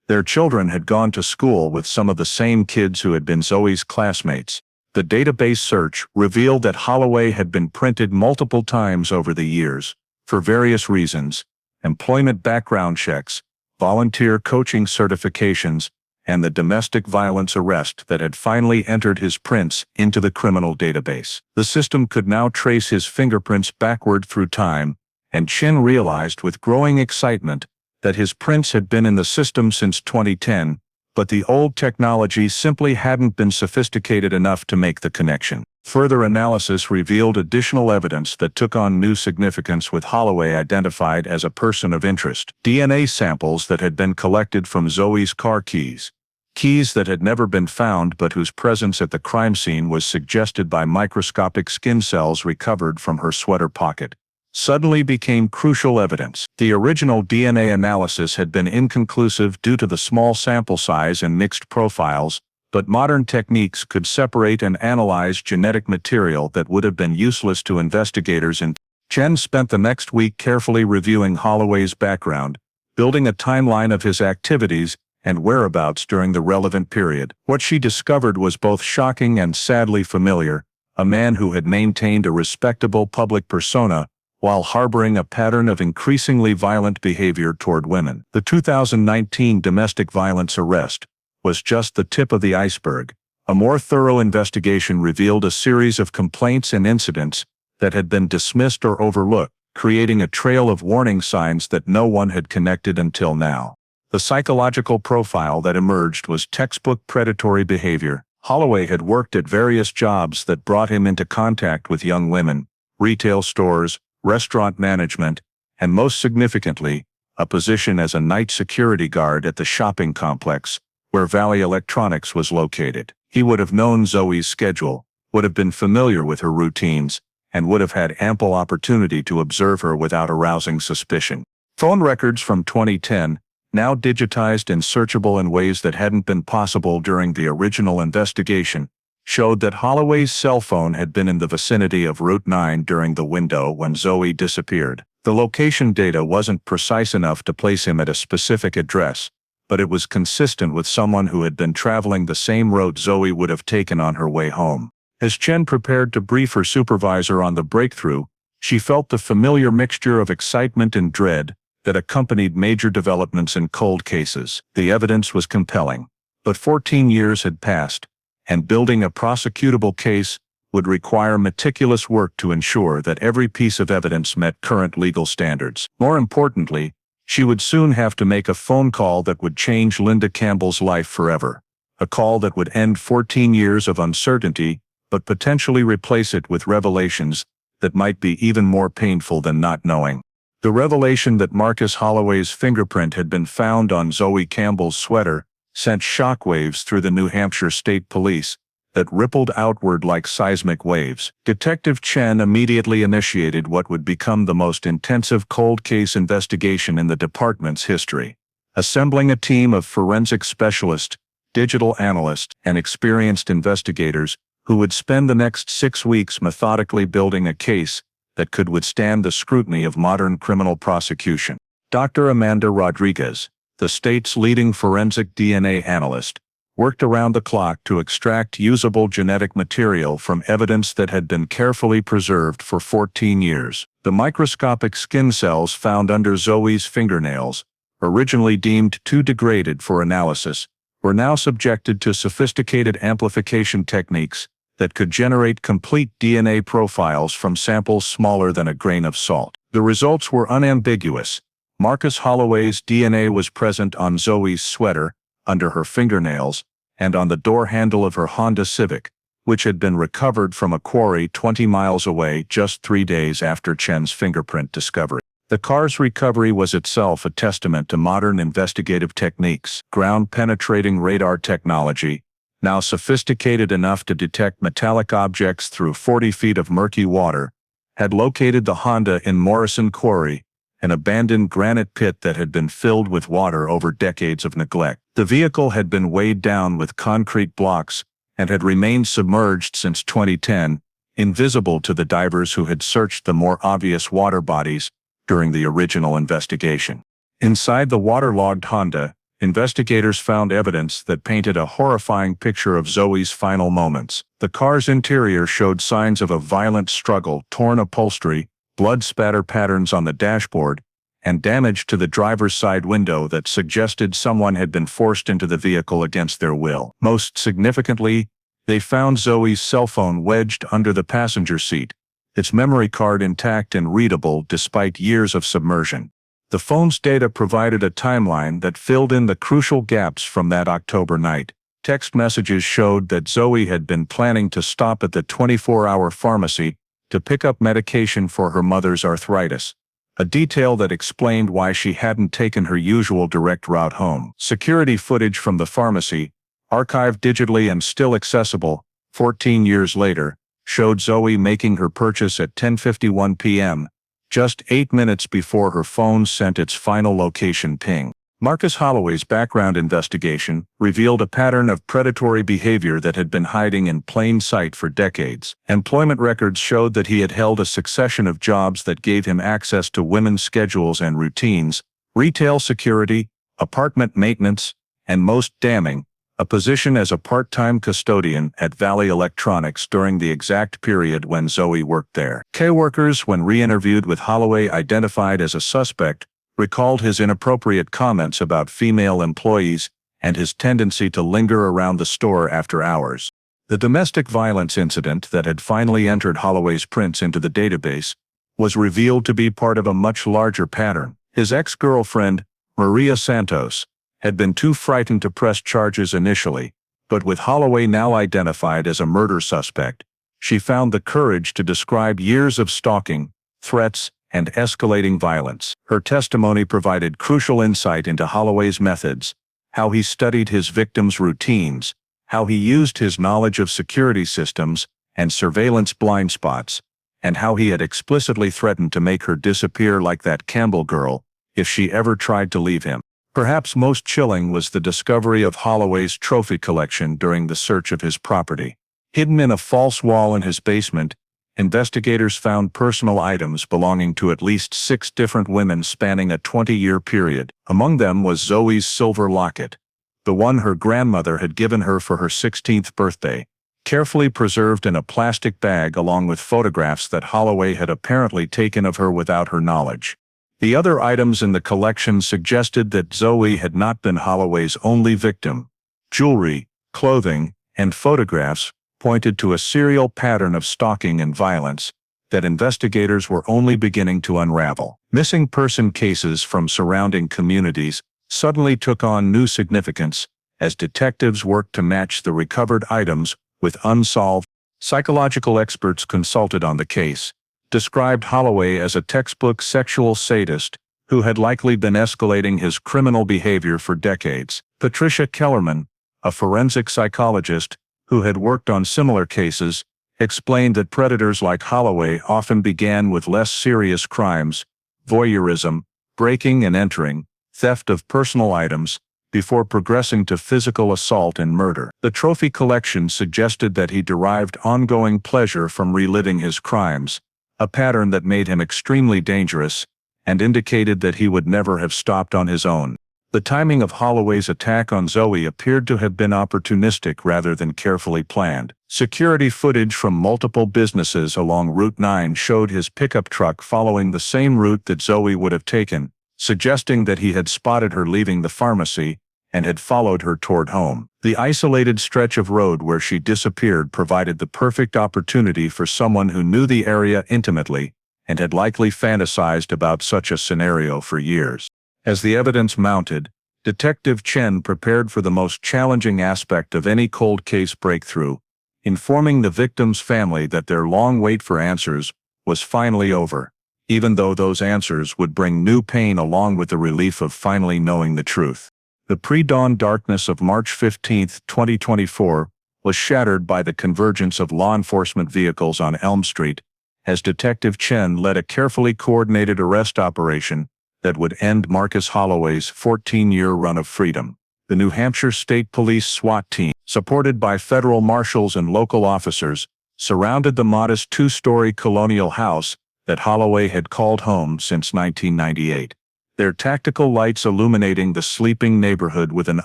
Their children had gone to school with some of the same kids who had been Zoey's classmates. The database search revealed that Holloway had been printed multiple times over the years, for various reasons: employment background checks, volunteer coaching certifications, and the domestic violence arrest that had finally entered his prints into the criminal database. The system could now trace his fingerprints backward through time, and Chin realized with growing excitement that his prints had been in the system since 2010, but the old technology simply hadn't been sophisticated enough to make the connection. Further analysis revealed additional evidence that took on new significance, with Holloway identified as a person of interest. DNA samples that had been collected from Zoey's car keys. Keys that had never been found but whose presence at the crime scene was suggested by microscopic skin cells recovered from her sweater pocket, suddenly became crucial evidence. The original DNA analysis had been inconclusive due to the small sample size and mixed profiles, but modern techniques could separate and analyze genetic material that would have been useless to investigators. Chen spent the next week carefully reviewing Holloway's background, building a timeline of his activities and whereabouts during the relevant period. What she discovered was both shocking and sadly familiar: a man who had maintained a respectable public persona while harboring a pattern of increasingly violent behavior toward women. The 2019 domestic violence arrest was just the tip of the iceberg. A more thorough investigation revealed a series of complaints and incidents that had been dismissed or overlooked, creating a trail of warning signs that no one had connected until now. The psychological profile that emerged was textbook predatory behavior. Holloway had worked at various jobs that brought him into contact with young women: retail stores, restaurant management, and most significantly, a position as a night security guard at the shopping complex where Valley Electronics was located. He would have known Zoey's schedule, would have been familiar with her routines, and would have had ample opportunity to observe her without arousing suspicion. Phone records from 2010, now digitized and searchable in ways that hadn't been possible during the original investigation, showed that Holloway's cell phone had been in the vicinity of Route 9 during the window when Zoey disappeared. The location data wasn't precise enough to place him at a specific address, but it was consistent with someone who had been traveling the same route Zoey would have taken on her way home. As Chen prepared to brief her supervisor on the breakthrough, she felt the familiar mixture of excitement and dread that accompanied major developments in cold cases. The evidence was compelling, but 14 years had passed, and building a prosecutable case would require meticulous work to ensure that every piece of evidence met current legal standards. More importantly, she would soon have to make a phone call that would change Linda Campbell's life forever. A call that would end 14 years of uncertainty, but potentially replace it with revelations that might be even more painful than not knowing. The revelation that Marcus Holloway's fingerprint had been found on Zoey Campbell's sweater sent shockwaves through the New Hampshire State Police that rippled outward like seismic waves. Detective Chen immediately initiated what would become the most intensive cold case investigation in the department's history. Assembling a team of forensic specialists, digital analysts, and experienced investigators who would spend the next 6 weeks methodically building a case that could withstand the scrutiny of modern criminal prosecution. Dr. Amanda Rodriguez, the state's leading forensic DNA analyst, worked around the clock to extract usable genetic material from evidence that had been carefully preserved for 14 years. The microscopic skin cells found under Zoey's fingernails, originally deemed too degraded for analysis, were now subjected to sophisticated amplification techniques that could generate complete DNA profiles from samples smaller than a grain of salt. The results were unambiguous. Marcus Holloway's DNA was present on Zoey's sweater, under her fingernails, and on the door handle of her Honda Civic, which had been recovered from a quarry 20 miles away just 3 days after Chen's fingerprint discovery. The car's recovery was itself a testament to modern investigative techniques. Ground-penetrating radar technology, now sophisticated enough to detect metallic objects through 40 feet of murky water, had located the Honda in Morrison Quarry, an abandoned granite pit that had been filled with water over decades of neglect. The vehicle had been weighed down with concrete blocks and had remained submerged since 2010, invisible to the divers who had searched the more obvious water bodies during the original investigation. Inside the waterlogged Honda, investigators found evidence that painted a horrifying picture of Zoey's final moments. The car's interior showed signs of a violent struggle, torn upholstery, blood spatter patterns on the dashboard, and damage to the driver's side window that suggested someone had been forced into the vehicle against their will. Most significantly, they found Zoey's cell phone wedged under the passenger seat, its memory card intact and readable despite years of submersion. The phone's data provided a timeline that filled in the crucial gaps from that October night. Text messages showed that Zoey had been planning to stop at the 24-hour pharmacy to pick up medication for her mother's arthritis, a detail that explained why she hadn't taken her usual direct route home. Security footage from the pharmacy, archived digitally and still accessible 14 years later, showed Zoey making her purchase at 10:51 p.m., just 8 minutes before her phone sent its final location ping. Marcus Holloway's background investigation revealed a pattern of predatory behavior that had been hiding in plain sight for decades. Employment records showed that he had held a succession of jobs that gave him access to women's schedules and routines, retail security, apartment maintenance, and most damning, a position as a part-time custodian at Valley Electronics during the exact period when Zoey worked there. Coworkers, when re-interviewed with Holloway identified as a suspect, recalled his inappropriate comments about female employees and his tendency to linger around the store after hours. The domestic violence incident that had finally entered Holloway's prints into the database was revealed to be part of a much larger pattern. His ex-girlfriend, Maria Santos, had been too frightened to press charges initially, but with Holloway now identified as a murder suspect, she found the courage to describe years of stalking, threats, and escalating violence. Her testimony provided crucial insight into Holloway's methods, how he studied his victims' routines, how he used his knowledge of security systems and surveillance blind spots, and how he had explicitly threatened to make her disappear like that Campbell girl if she ever tried to leave him. Perhaps most chilling was the discovery of Holloway's trophy collection during the search of his property. Hidden in a false wall in his basement, investigators found personal items belonging to at least 6 different women spanning a 20-year period. Among them was Zoey's silver locket, the one her grandmother had given her for her 16th birthday, carefully preserved in a plastic bag along with photographs that Holloway had apparently taken of her without her knowledge. The other items in the collection suggested that Zoey had not been Holloway's only victim. Jewelry, clothing, and photographs pointed to a serial pattern of stalking and violence that investigators were only beginning to unravel. Missing person cases from surrounding communities suddenly took on new significance as detectives worked to match the recovered items with unsolved. Psychological experts consulted on the case described Holloway as a textbook sexual sadist who had likely been escalating his criminal behavior for decades. Patricia Kellerman, a forensic psychologist who had worked on similar cases, explained that predators like Holloway often began with less serious crimes, voyeurism, breaking and entering, theft of personal items, before progressing to physical assault and murder. The trophy collection suggested that he derived ongoing pleasure from reliving his crimes, a pattern that made him extremely dangerous and indicated that he would never have stopped on his own. The timing of Holloway's attack on Zoey appeared to have been opportunistic rather than carefully planned. Security footage from multiple businesses along Route 9 showed his pickup truck following the same route that Zoey would have taken, suggesting that he had spotted her leaving the pharmacy and had followed her toward home. The isolated stretch of road where she disappeared provided the perfect opportunity for someone who knew the area intimately and had likely fantasized about such a scenario for years. As the evidence mounted, Detective Chen prepared for the most challenging aspect of any cold case breakthrough, informing the victim's family that their long wait for answers was finally over, even though those answers would bring new pain along with the relief of finally knowing the truth. The pre-dawn darkness of March 15, 2024, was shattered by the convergence of law enforcement vehicles on Elm Street, as Detective Chen led a carefully coordinated arrest operation that would end Marcus Holloway's 14-year run of freedom. The New Hampshire State Police SWAT team, supported by federal marshals and local officers, surrounded the modest two-story colonial house that Holloway had called home since 1998. Their tactical lights illuminating the sleeping neighborhood with an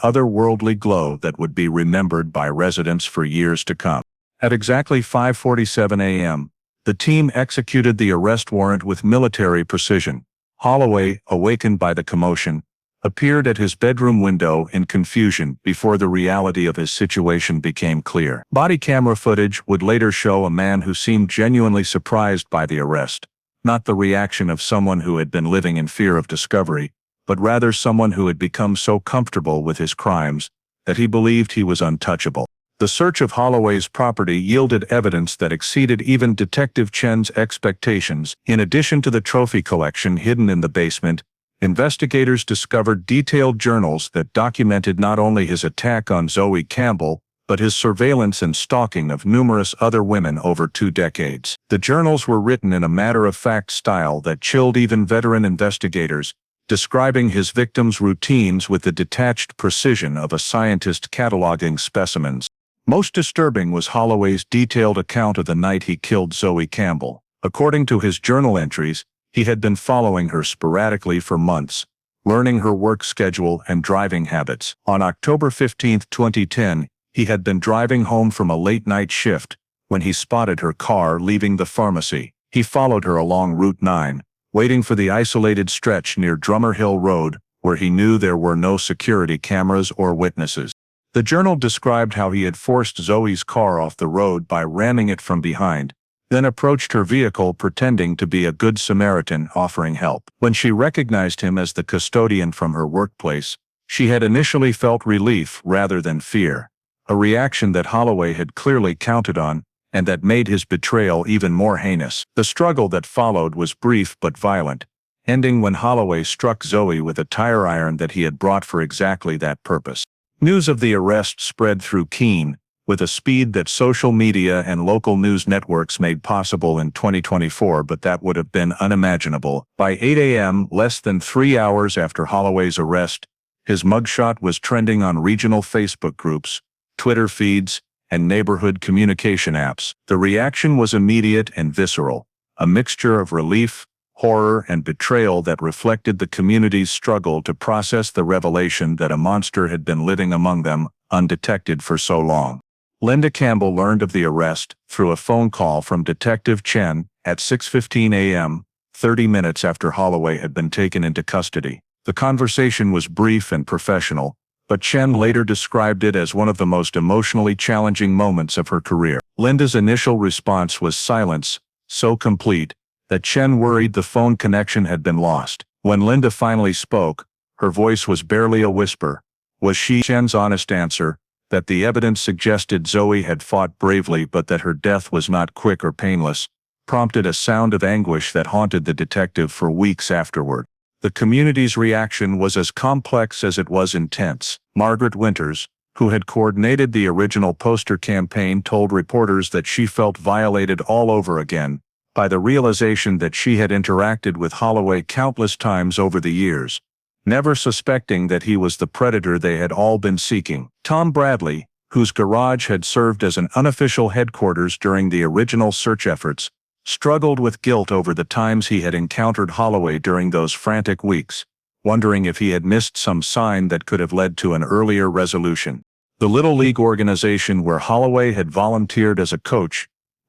otherworldly glow that would be remembered by residents for years to come. At exactly 5:47 a.m., the team executed the arrest warrant with military precision. Holloway, awakened by the commotion, appeared at his bedroom window in confusion before the reality of his situation became clear. Body camera footage would later show a man who seemed genuinely surprised by the arrest, not the reaction of someone who had been living in fear of discovery, but rather someone who had become so comfortable with his crimes that he believed he was untouchable. The search of Holloway's property yielded evidence that exceeded even Detective Chen's expectations. In addition to the trophy collection hidden in the basement, investigators discovered detailed journals that documented not only his attack on Zoey Campbell, but his surveillance and stalking of numerous other women over 2 decades. The journals were written in a matter-of-fact style that chilled even veteran investigators, describing his victims' routines with the detached precision of a scientist cataloging specimens. Most disturbing was Holloway's detailed account of the night he killed Zoey Campbell. According to his journal entries, he had been following her sporadically for months, learning her work schedule and driving habits. On October 15, 2010, he had been driving home from a late-night shift when he spotted her car leaving the pharmacy. He followed her along Route 9, waiting for the isolated stretch near Drummer Hill Road, where he knew there were no security cameras or witnesses. The journal described how he had forced Zoey's car off the road by ramming it from behind, then approached her vehicle pretending to be a good Samaritan offering help. When she recognized him as the custodian from her workplace, she had initially felt relief rather than fear, a reaction that Holloway had clearly counted on, and that made his betrayal even more heinous. The struggle that followed was brief but violent, ending when Holloway struck Zoey with a tire iron that he had brought for exactly that purpose. News of the arrest spread through Keene with a speed that social media and local news networks made possible in 2024, but that would have been unimaginable. By 8 a.m., less than 3 hours after Holloway's arrest, his mugshot was trending on regional Facebook groups, Twitter feeds, and neighborhood communication apps. The reaction was immediate and visceral, a mixture of relief, horror, and betrayal that reflected the community's struggle to process the revelation that a monster had been living among them, undetected for so long. Linda Campbell learned of the arrest through a phone call from Detective Chen at 6:15 a.m., 30 minutes after Holloway had been taken into custody. The conversation was brief and professional, but Chen later described it as one of the most emotionally challenging moments of her career. Linda's initial response was silence, so complete that Chen worried the phone connection had been lost. When Linda finally spoke, her voice was barely a whisper. Was she? Chen's honest answer, that the evidence suggested Zoey had fought bravely but that her death was not quick or painless, prompted a sound of anguish that haunted the detective for weeks afterward. The community's reaction was as complex as it was intense. Margaret Winters, who had coordinated the original poster campaign, told reporters that she felt violated all over again by the realization that she had interacted with Holloway countless times over the years, never suspecting that he was the predator they had all been seeking. Tom Bradley, whose garage had served as an unofficial headquarters during the original search efforts, struggled with guilt over the times he had encountered Holloway during those frantic weeks, wondering if he had missed some sign that could have led to an earlier resolution. The Little League organization where Holloway had volunteered as a coach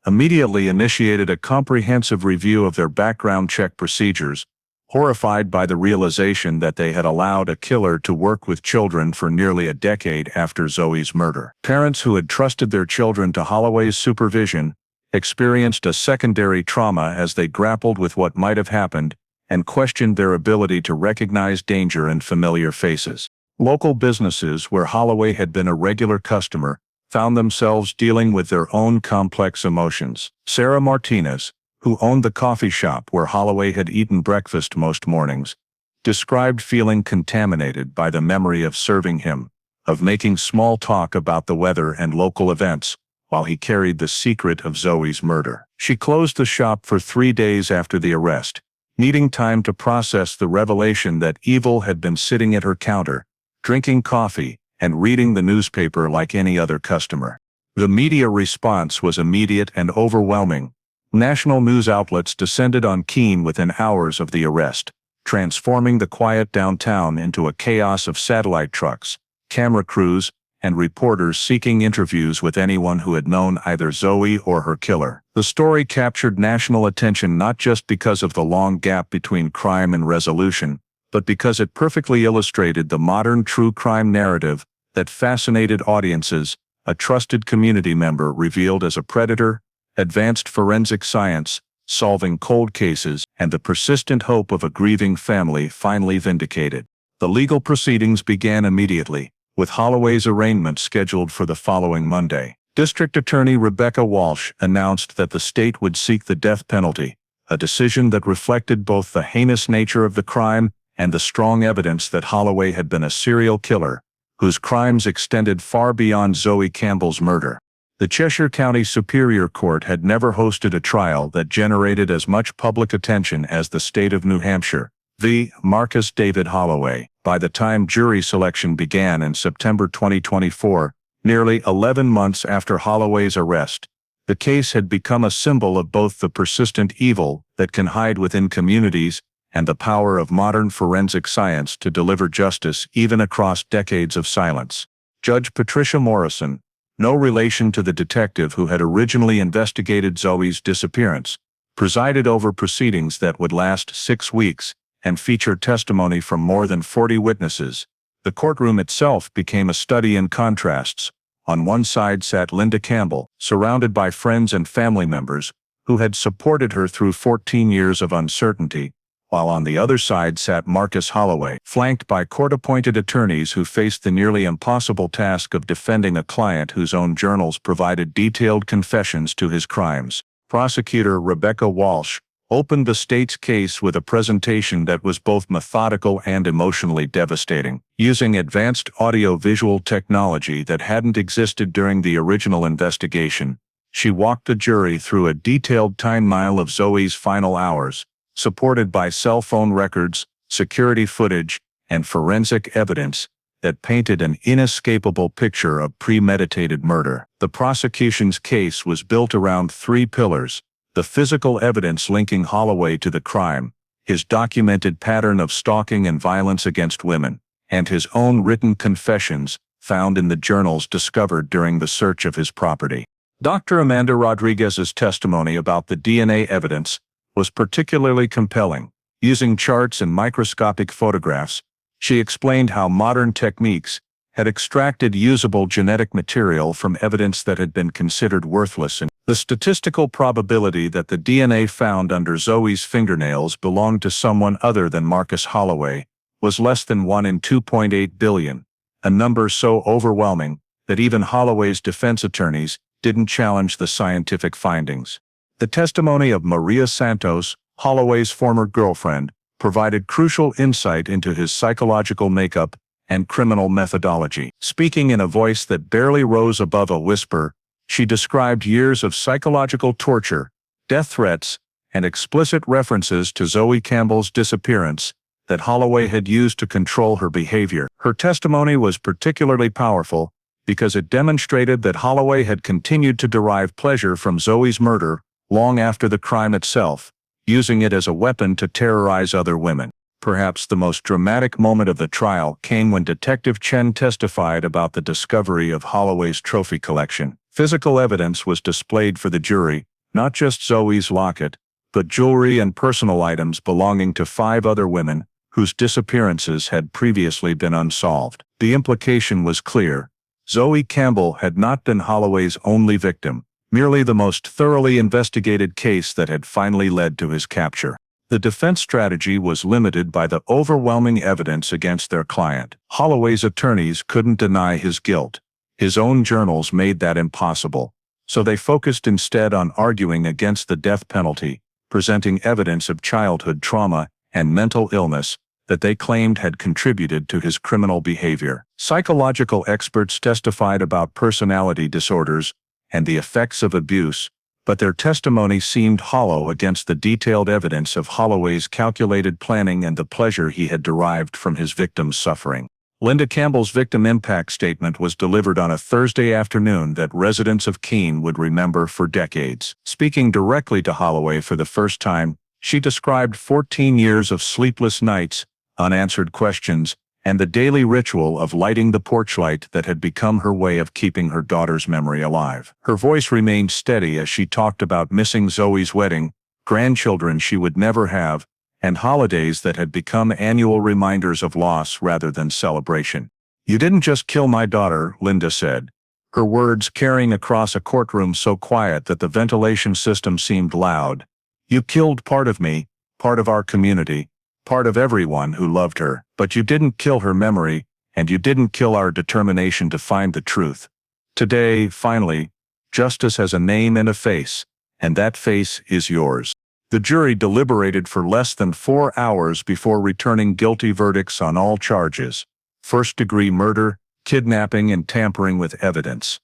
immediately initiated a comprehensive review of their background check procedures, horrified by the realization that they had allowed a killer to work with children for nearly a decade after Zoey's murder. Parents who had trusted their children to Holloway's supervision experienced a secondary trauma as they grappled with what might have happened and questioned their ability to recognize danger in familiar faces. Local businesses where Holloway had been a regular customer found themselves dealing with their own complex emotions. Sarah Martinez, who owned the coffee shop where Holloway had eaten breakfast most mornings, described feeling contaminated by the memory of serving him, of making small talk about the weather and local events, while he carried the secret of Zoey's murder. She closed the shop for 3 days after the arrest, needing time to process the revelation that evil had been sitting at her counter, drinking coffee, and reading the newspaper like any other customer. The media response was immediate and overwhelming. National news outlets descended on Keene within hours of the arrest, transforming the quiet downtown into a chaos of satellite trucks, camera crews, and reporters seeking interviews with anyone who had known either Zoey or her killer. The story captured national attention not just because of the long gap between crime and resolution, but because it perfectly illustrated the modern true crime narrative that fascinated audiences: a trusted community member revealed as a predator, advanced forensic science, solving cold cases, and the persistent hope of a grieving family finally vindicated. The legal proceedings began immediately, with Holloway's arraignment scheduled for the following Monday. District Attorney Rebecca Walsh announced that the state would seek the death penalty, a decision that reflected both the heinous nature of the crime and the strong evidence that Holloway had been a serial killer, whose crimes extended far beyond Zoey Campbell's murder. The Cheshire County Superior Court had never hosted a trial that generated as much public attention as the state of New Hampshire v. Marcus David Holloway. By the time jury selection began in September 2024, nearly 11 months after Holloway's arrest, the case had become a symbol of both the persistent evil that can hide within communities and the power of modern forensic science to deliver justice even across decades of silence. Judge Patricia Morrison, no relation to the detective who had originally investigated Zoey's disappearance, presided over proceedings that would last 6 weeks and feature testimony from more than 40 witnesses. The courtroom itself became a study in contrasts. On one side sat Linda Campbell, surrounded by friends and family members who had supported her through 14 years of uncertainty, while on the other side sat Marcus Holloway, flanked by court-appointed attorneys who faced the nearly impossible task of defending a client whose own journals provided detailed confessions to his crimes. Prosecutor Rebecca Walsh opened the state's case with a presentation that was both methodical and emotionally devastating. Using advanced audio-visual technology that hadn't existed during the original investigation, she walked the jury through a detailed timeline of Zoey's final hours, supported by cell phone records, security footage, and forensic evidence that painted an inescapable picture of premeditated murder. The prosecution's case was built around 3 pillars: the physical evidence linking Holloway to the crime, his documented pattern of stalking and violence against women, and his own written confessions found in the journals discovered during the search of his property. Dr. Amanda Rodriguez's testimony about the DNA evidence was particularly compelling. Using charts and microscopic photographs, she explained how modern techniques had extracted usable genetic material from evidence that had been considered worthless, and the statistical probability that the DNA found under Zoey's fingernails belonged to someone other than Marcus Holloway was less than 1 in 2.8 billion, a number so overwhelming that even Holloway's defense attorneys didn't challenge the scientific findings. The testimony of Maria Santos, Holloway's former girlfriend, provided crucial insight into his psychological makeup and criminal methodology. Speaking in a voice that barely rose above a whisper, she described years of psychological torture, death threats, and explicit references to Zoey Campbell's disappearance that Holloway had used to control her behavior. Her testimony was particularly powerful because it demonstrated that Holloway had continued to derive pleasure from Zoey's murder long after the crime itself, using it as a weapon to terrorize other women. Perhaps the most dramatic moment of the trial came when Detective Chen testified about the discovery of Holloway's trophy collection. Physical evidence was displayed for the jury, not just Zoey's locket, but jewelry and personal items belonging to 5 other women whose disappearances had previously been unsolved. The implication was clear: Zoey Campbell had not been Holloway's only victim, merely the most thoroughly investigated case that had finally led to his capture. The defense strategy was limited by the overwhelming evidence against their client. Holloway's attorneys couldn't deny his guilt. His own journals made that impossible, so they focused instead on arguing against the death penalty, presenting evidence of childhood trauma and mental illness that they claimed had contributed to his criminal behavior. Psychological experts testified about personality disorders and the effects of abuse, but their testimony seemed hollow against the detailed evidence of Holloway's calculated planning and the pleasure he had derived from his victim's suffering. Linda Campbell's victim impact statement was delivered on a Thursday afternoon that residents of Keene would remember for decades. Speaking directly to Holloway for the first time, she described 14 years of sleepless nights, unanswered questions, and the daily ritual of lighting the porch light that had become her way of keeping her daughter's memory alive. Her voice remained steady as she talked about missing Zoey's wedding, grandchildren she would never have, and holidays that had become annual reminders of loss rather than celebration. "You didn't just kill my daughter," Linda said, her words carrying across a courtroom so quiet that the ventilation system seemed loud. "You killed part of me, part of our community, part of everyone who loved her, but you didn't kill her memory, and you didn't kill our determination to find the truth. Today, finally, justice has a name and a face, and that face is yours." The jury deliberated for less than 4 hours before returning guilty verdicts on all charges: first-degree murder, kidnapping, and tampering with evidence.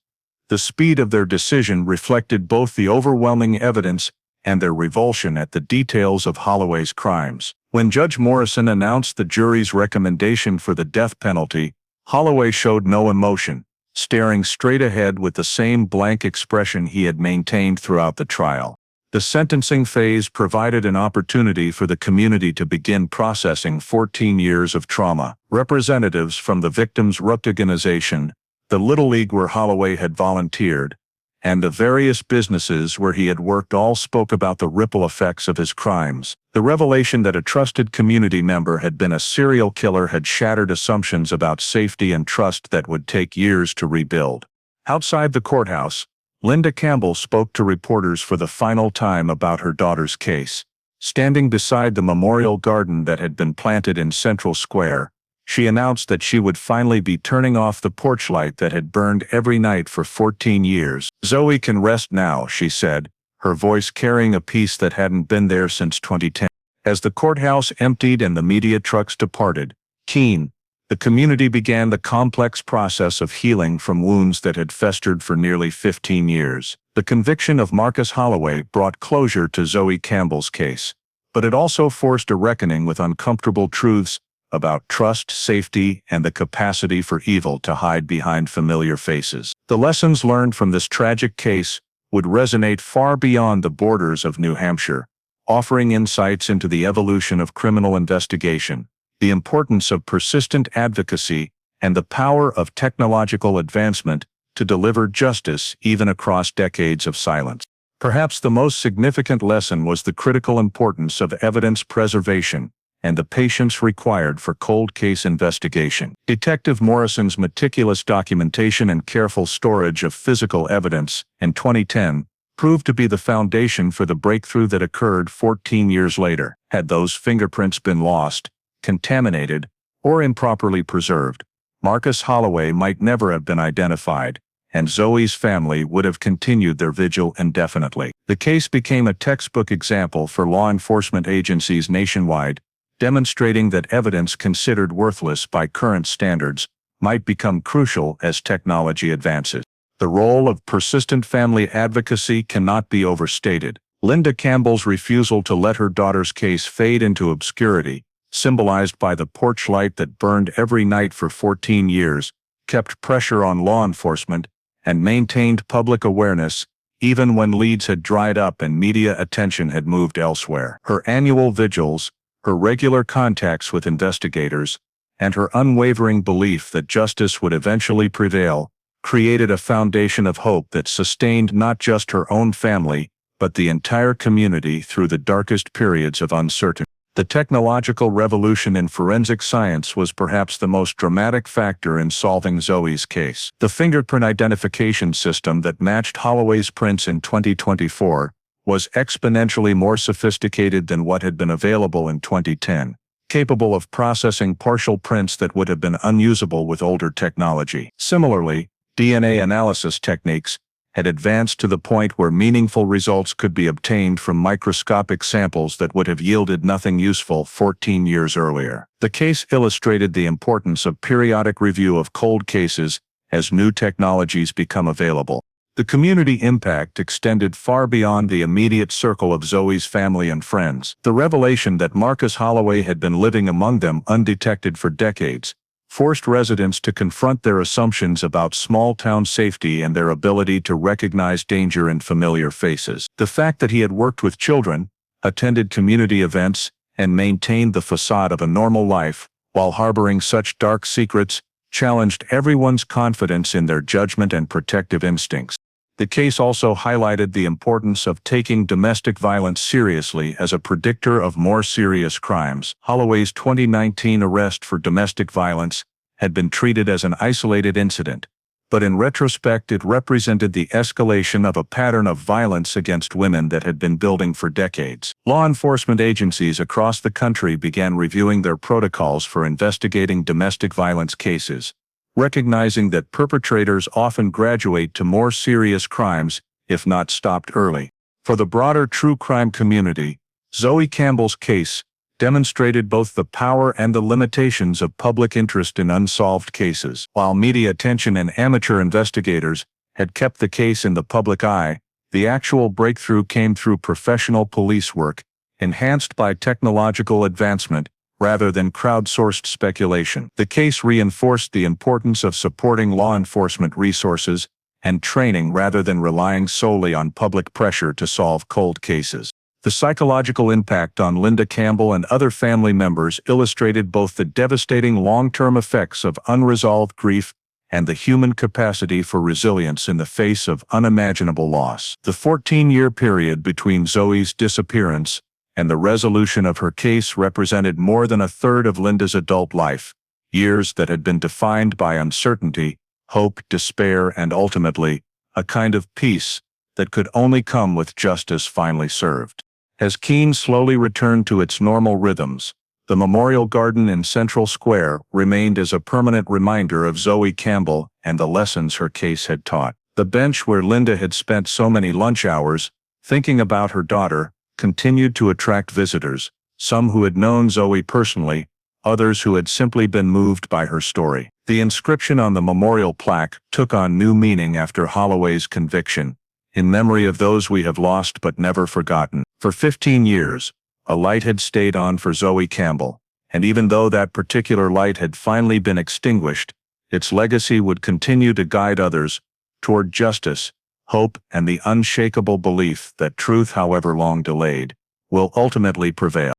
The speed of their decision reflected both the overwhelming evidence and their revulsion at the details of Holloway's crimes. When Judge Morrison announced the jury's recommendation for the death penalty, Holloway showed no emotion, staring straight ahead with the same blank expression he had maintained throughout the trial. The sentencing phase provided an opportunity for the community to begin processing 14 years of trauma. Representatives from the victims' organization, the Little League where Holloway had volunteered, and the various businesses where he had worked all spoke about the ripple effects of his crimes. The revelation that a trusted community member had been a serial killer had shattered assumptions about safety and trust that would take years to rebuild. Outside the courthouse, Linda Campbell spoke to reporters for the final time about her daughter's case. Standing beside the memorial garden that had been planted in Central Square, she announced that she would finally be turning off the porch light that had burned every night for 14 years. "Zoey can rest now," she said, her voice carrying a peace that hadn't been there since 2010. As the courthouse emptied and the media trucks departed, Keene, the community began the complex process of healing from wounds that had festered for nearly 15 years. The conviction of Marcus Holloway brought closure to Zoey Campbell's case, but it also forced a reckoning with uncomfortable truths about trust, safety, and the capacity for evil to hide behind familiar faces. The lessons learned from this tragic case would resonate far beyond the borders of New Hampshire, offering insights into the evolution of criminal investigation, the importance of persistent advocacy, and the power of technological advancement to deliver justice even across decades of silence. Perhaps the most significant lesson was the critical importance of evidence preservation and the patience required for cold case investigation. Detective Morrison's meticulous documentation and careful storage of physical evidence in 2010 proved to be the foundation for the breakthrough that occurred 14 years later. Had those fingerprints been lost, contaminated, or improperly preserved, Marcus Holloway might never have been identified, and Zoey's family would have continued their vigil indefinitely. The case became a textbook example for law enforcement agencies nationwide, demonstrating that evidence considered worthless by current standards might become crucial as technology advances. The role of persistent family advocacy cannot be overstated. Linda Campbell's refusal to let her daughter's case fade into obscurity, symbolized by the porch light that burned every night for 14 years, kept pressure on law enforcement and maintained public awareness even when leads had dried up and media attention had moved elsewhere. Her annual vigils, her regular contacts with investigators, and her unwavering belief that justice would eventually prevail created a foundation of hope that sustained not just her own family, but the entire community through the darkest periods of uncertainty. The technological revolution in forensic science was perhaps the most dramatic factor in solving Zoey's case. The fingerprint identification system that matched Holloway's prints in 2024 was exponentially more sophisticated than what had been available in 2010, capable of processing partial prints that would have been unusable with older technology. Similarly, DNA analysis techniques had advanced to the point where meaningful results could be obtained from microscopic samples that would have yielded nothing useful 14 years earlier. The case illustrated the importance of periodic review of cold cases as new technologies become available. The community impact extended far beyond the immediate circle of Zoey's family and friends. The revelation that Marcus Holloway had been living among them undetected for decades forced residents to confront their assumptions about small-town safety and their ability to recognize danger in familiar faces. The fact that he had worked with children, attended community events, and maintained the facade of a normal life, while harboring such dark secrets, challenged everyone's confidence in their judgment and protective instincts. The case also highlighted the importance of taking domestic violence seriously as a predictor of more serious crimes. Holloway's 2019 arrest for domestic violence had been treated as an isolated incident, but in retrospect it represented the escalation of a pattern of violence against women that had been building for decades. Law enforcement agencies across the country began reviewing their protocols for investigating domestic violence cases, recognizing that perpetrators often graduate to more serious crimes if not stopped early. For the broader true crime community, Zoey Campbell's case demonstrated both the power and the limitations of public interest in unsolved cases. While media attention and amateur investigators had kept the case in the public eye, the actual breakthrough came through professional police work, enhanced by technological advancement, rather than crowdsourced speculation. The case reinforced the importance of supporting law enforcement resources and training rather than relying solely on public pressure to solve cold cases. The psychological impact on Linda Campbell and other family members illustrated both the devastating long-term effects of unresolved grief and the human capacity for resilience in the face of unimaginable loss. The 14-year period between Zoey's disappearance and the resolution of her case represented more than a third of Linda's adult life, years that had been defined by uncertainty, hope, despair, and ultimately, a kind of peace that could only come with justice finally served. As Keene slowly returned to its normal rhythms, the memorial garden in Central Square remained as a permanent reminder of Zoey Campbell and the lessons her case had taught. The bench where Linda had spent so many lunch hours, thinking about her daughter, continued to attract visitors, some who had known Zoey personally, others who had simply been moved by her story. The inscription on the memorial plaque took on new meaning after Holloway's conviction, in memory of those we have lost but never forgotten. For 15 years, a light had stayed on for Zoey Campbell, and even though that particular light had finally been extinguished, its legacy would continue to guide others toward justice, hope, and the unshakable belief that truth, however long delayed, will ultimately prevail.